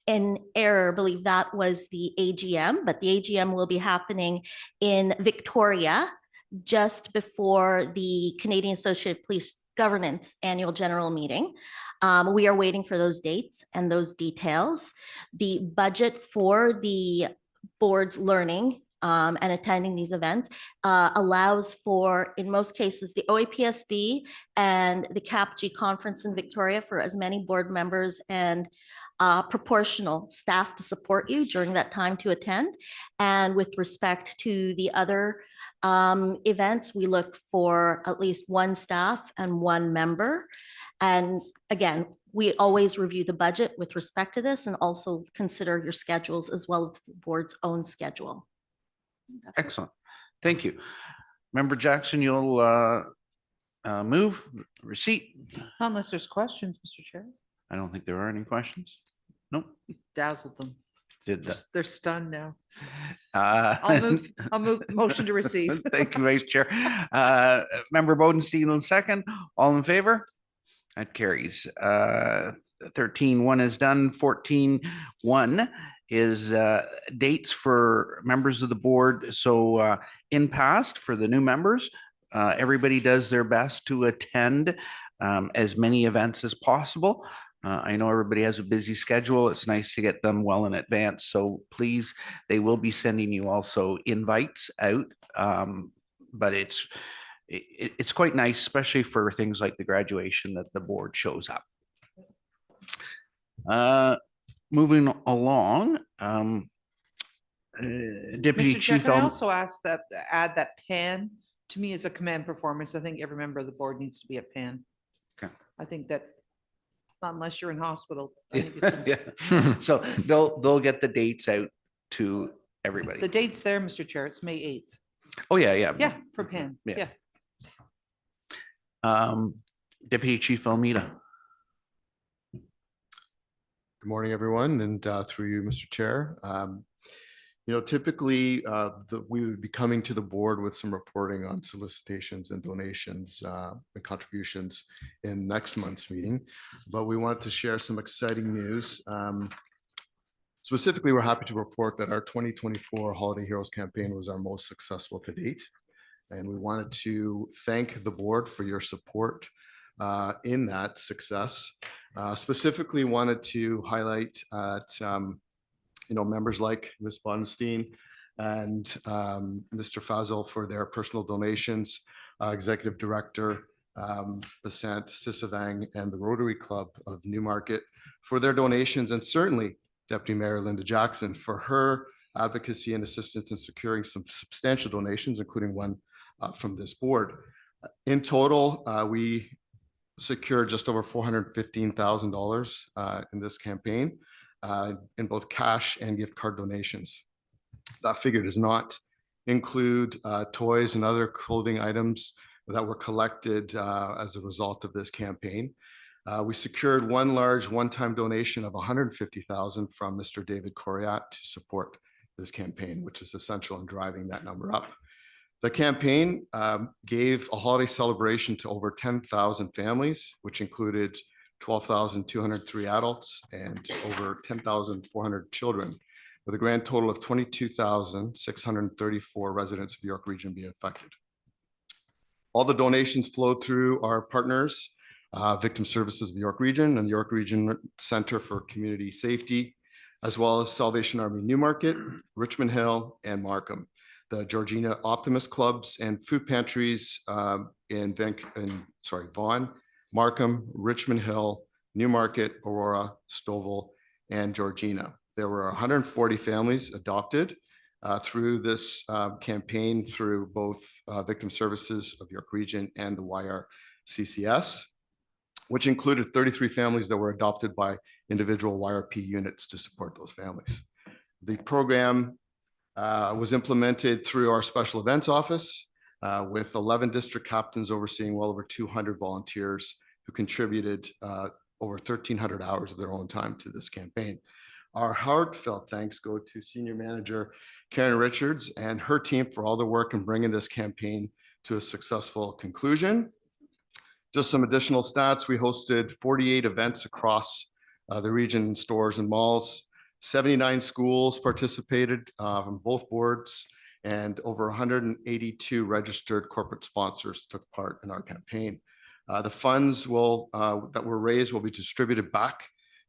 in error believe that was the AGM, but the AGM will be happening in Victoria just before the Canadian Association of Police Governance Annual General Meeting. We are waiting for those dates and those details. The budget for the board's learning and attending these events allows for, in most cases, the OAPSB and the CAPG conference in Victoria for as many board members and proportional staff to support you during that time to attend. And with respect to the other events, we look for at least 1 staff and 1 member. And again, we always review the budget with respect to this and also consider your schedules as well as the board's own schedule. That's it. Excellent. Thank you. Member Jackson, you'll move receipt. Unless there's questions, Mr. Chair. I don't think there are any questions. Nope. Dazzled them. Did that. They're stunned now. Uh, I'll move motion to receive. Thank you, Vice Chair. Member Bodenstein on second. All in favor? That carries. 13.1 is done. 14.1 is dates for members of the board. So in past, for the new members, everybody does their best to attend as many events as possible. I know everybody has a busy schedule. It's nice to get them well in advance. So please, they will be sending you also invites out. But it's quite nice, especially for things like the graduation, that the board shows up. Moving along, Deputy Mr. Chair, Chief. can I also ask that, add that PAN to me as a command performance? I think every member of the board needs to be at PAN. Okay. I think that unless you're in hospital. I think it's Yeah. So they'll get the dates out to everybody. The date's there, Mr. Chair. It's May 8th. Oh, yeah, yeah. Yeah, for PAN. Yeah. Yeah. Deputy Chief Almeida. Good morning, everyone, and through you, Mr. Chair. Typically, we would be coming to the board with some reporting on solicitations and donations and contributions in next month's meeting, but we wanted to share some exciting news. Specifically, we're happy to report that our 2024 Holiday Heroes campaign was our most successful to date, and we wanted to thank the board for your support in that success. Specifically wanted to highlight members like Ms. Bodenstein and Mr. Fazal for their personal donations, Executive Director Basant Sisavang and the Rotary Club of Newmarket for their donations, and certainly Deputy Mayor Linda Jackson for her advocacy and assistance in securing some substantial donations, including one from this board. In total, we secured just over $415,000 in this campaign in both cash and gift card donations. That figure does not include toys and other clothing items that were collected as a result of this campaign. We secured one large one-time donation of $150,000 from Mr. David Coriat to support this campaign, which is essential in driving that number up. The campaign gave a holiday celebration to over 10,000 families, which included 12,203 adults and over 10,400 children, with a grand total of 22,634 residents of York Region being affected. All the donations flowed through our partners, Victim Services of York Region and York Region Center for Community Safety, as well as Salvation Army Newmarket, Richmond Hill, and Markham. The Georgina Optimist Clubs and food pantries in Vaughan, Markham, Richmond Hill, Newmarket, Aurora, Stouffville, and Georgina. There were 140 families adopted through this campaign through both Victim Services of York Region and the YRCCS, which included 33 families that were adopted by individual YRP units to support those families. The program was implemented through our special events office with 11 district captains overseeing well over 200 volunteers who contributed over 1,300 hours of their own time to this campaign. Our heartfelt thanks go to Senior Manager Karen Richards and her team for all the work in bringing this campaign to a successful conclusion. Just some additional stats: we hosted 48 events across the region, stores and malls. 79 schools participated from both boards, and over 182 registered corporate sponsors took part in our campaign. The funds that were raised will be distributed back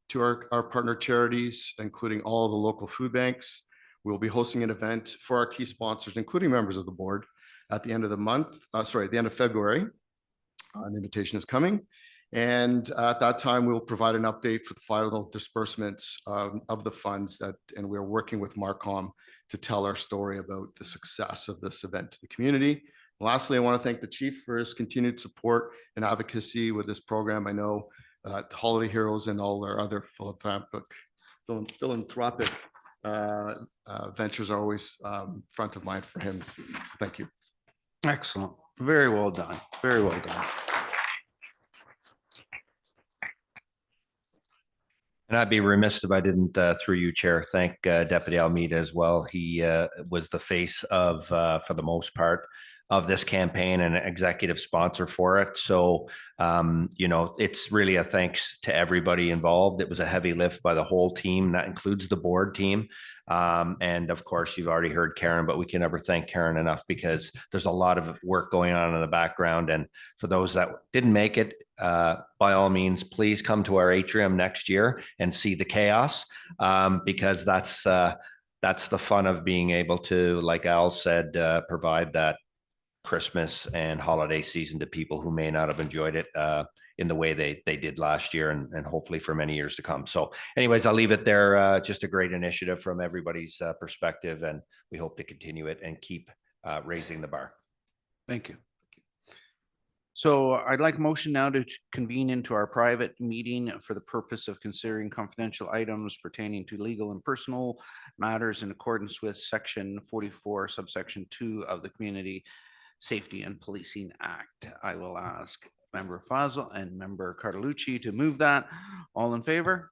to our partner charities, including all the local food banks. We'll be hosting an event for our key sponsors, including members of the board, at the end of the month, at the end of February. An invitation is coming. And at that time, we'll provide an update for the final disbursements of the funds and we're working with Marcom to tell our story about the success of this event to the community. Lastly, I want to thank the chief for his continued support and advocacy with this program. I know Holiday Heroes and all our other philanthropic ventures are always front of mind for him. Thank you. Excellent. Very well done. Very well done. And I'd be remiss if I didn't, through you, Chair, thank Deputy Almeida as well. He was the face of, for the most part, of this campaign and executive sponsor for it. So, you know, it's really a thanks to everybody involved. It was a heavy lift by the whole team. That includes the board team. And of course, you've already heard Karen, but we can never thank Karen enough because there's a lot of work going on in the background. And for those that didn't make it, by all means, please come to our atrium next year and see the chaos, because that's the fun of being able to, like Al said, provide that Christmas and holiday season to people who may not have enjoyed it in the way they did last year and hopefully for many years to come. So anyways, I'll leave it there. Just a great initiative from everybody's perspective, and we hope to continue it and keep raising the bar. Thank you. So I'd like a motion now to convene into our private meeting for the purpose of considering confidential items pertaining to legal and personal matters in accordance with section 44 subsection 2 of the Community Safety and Policing Act. I will ask Member Fazal and Member Cartelucci to move that. All in favor?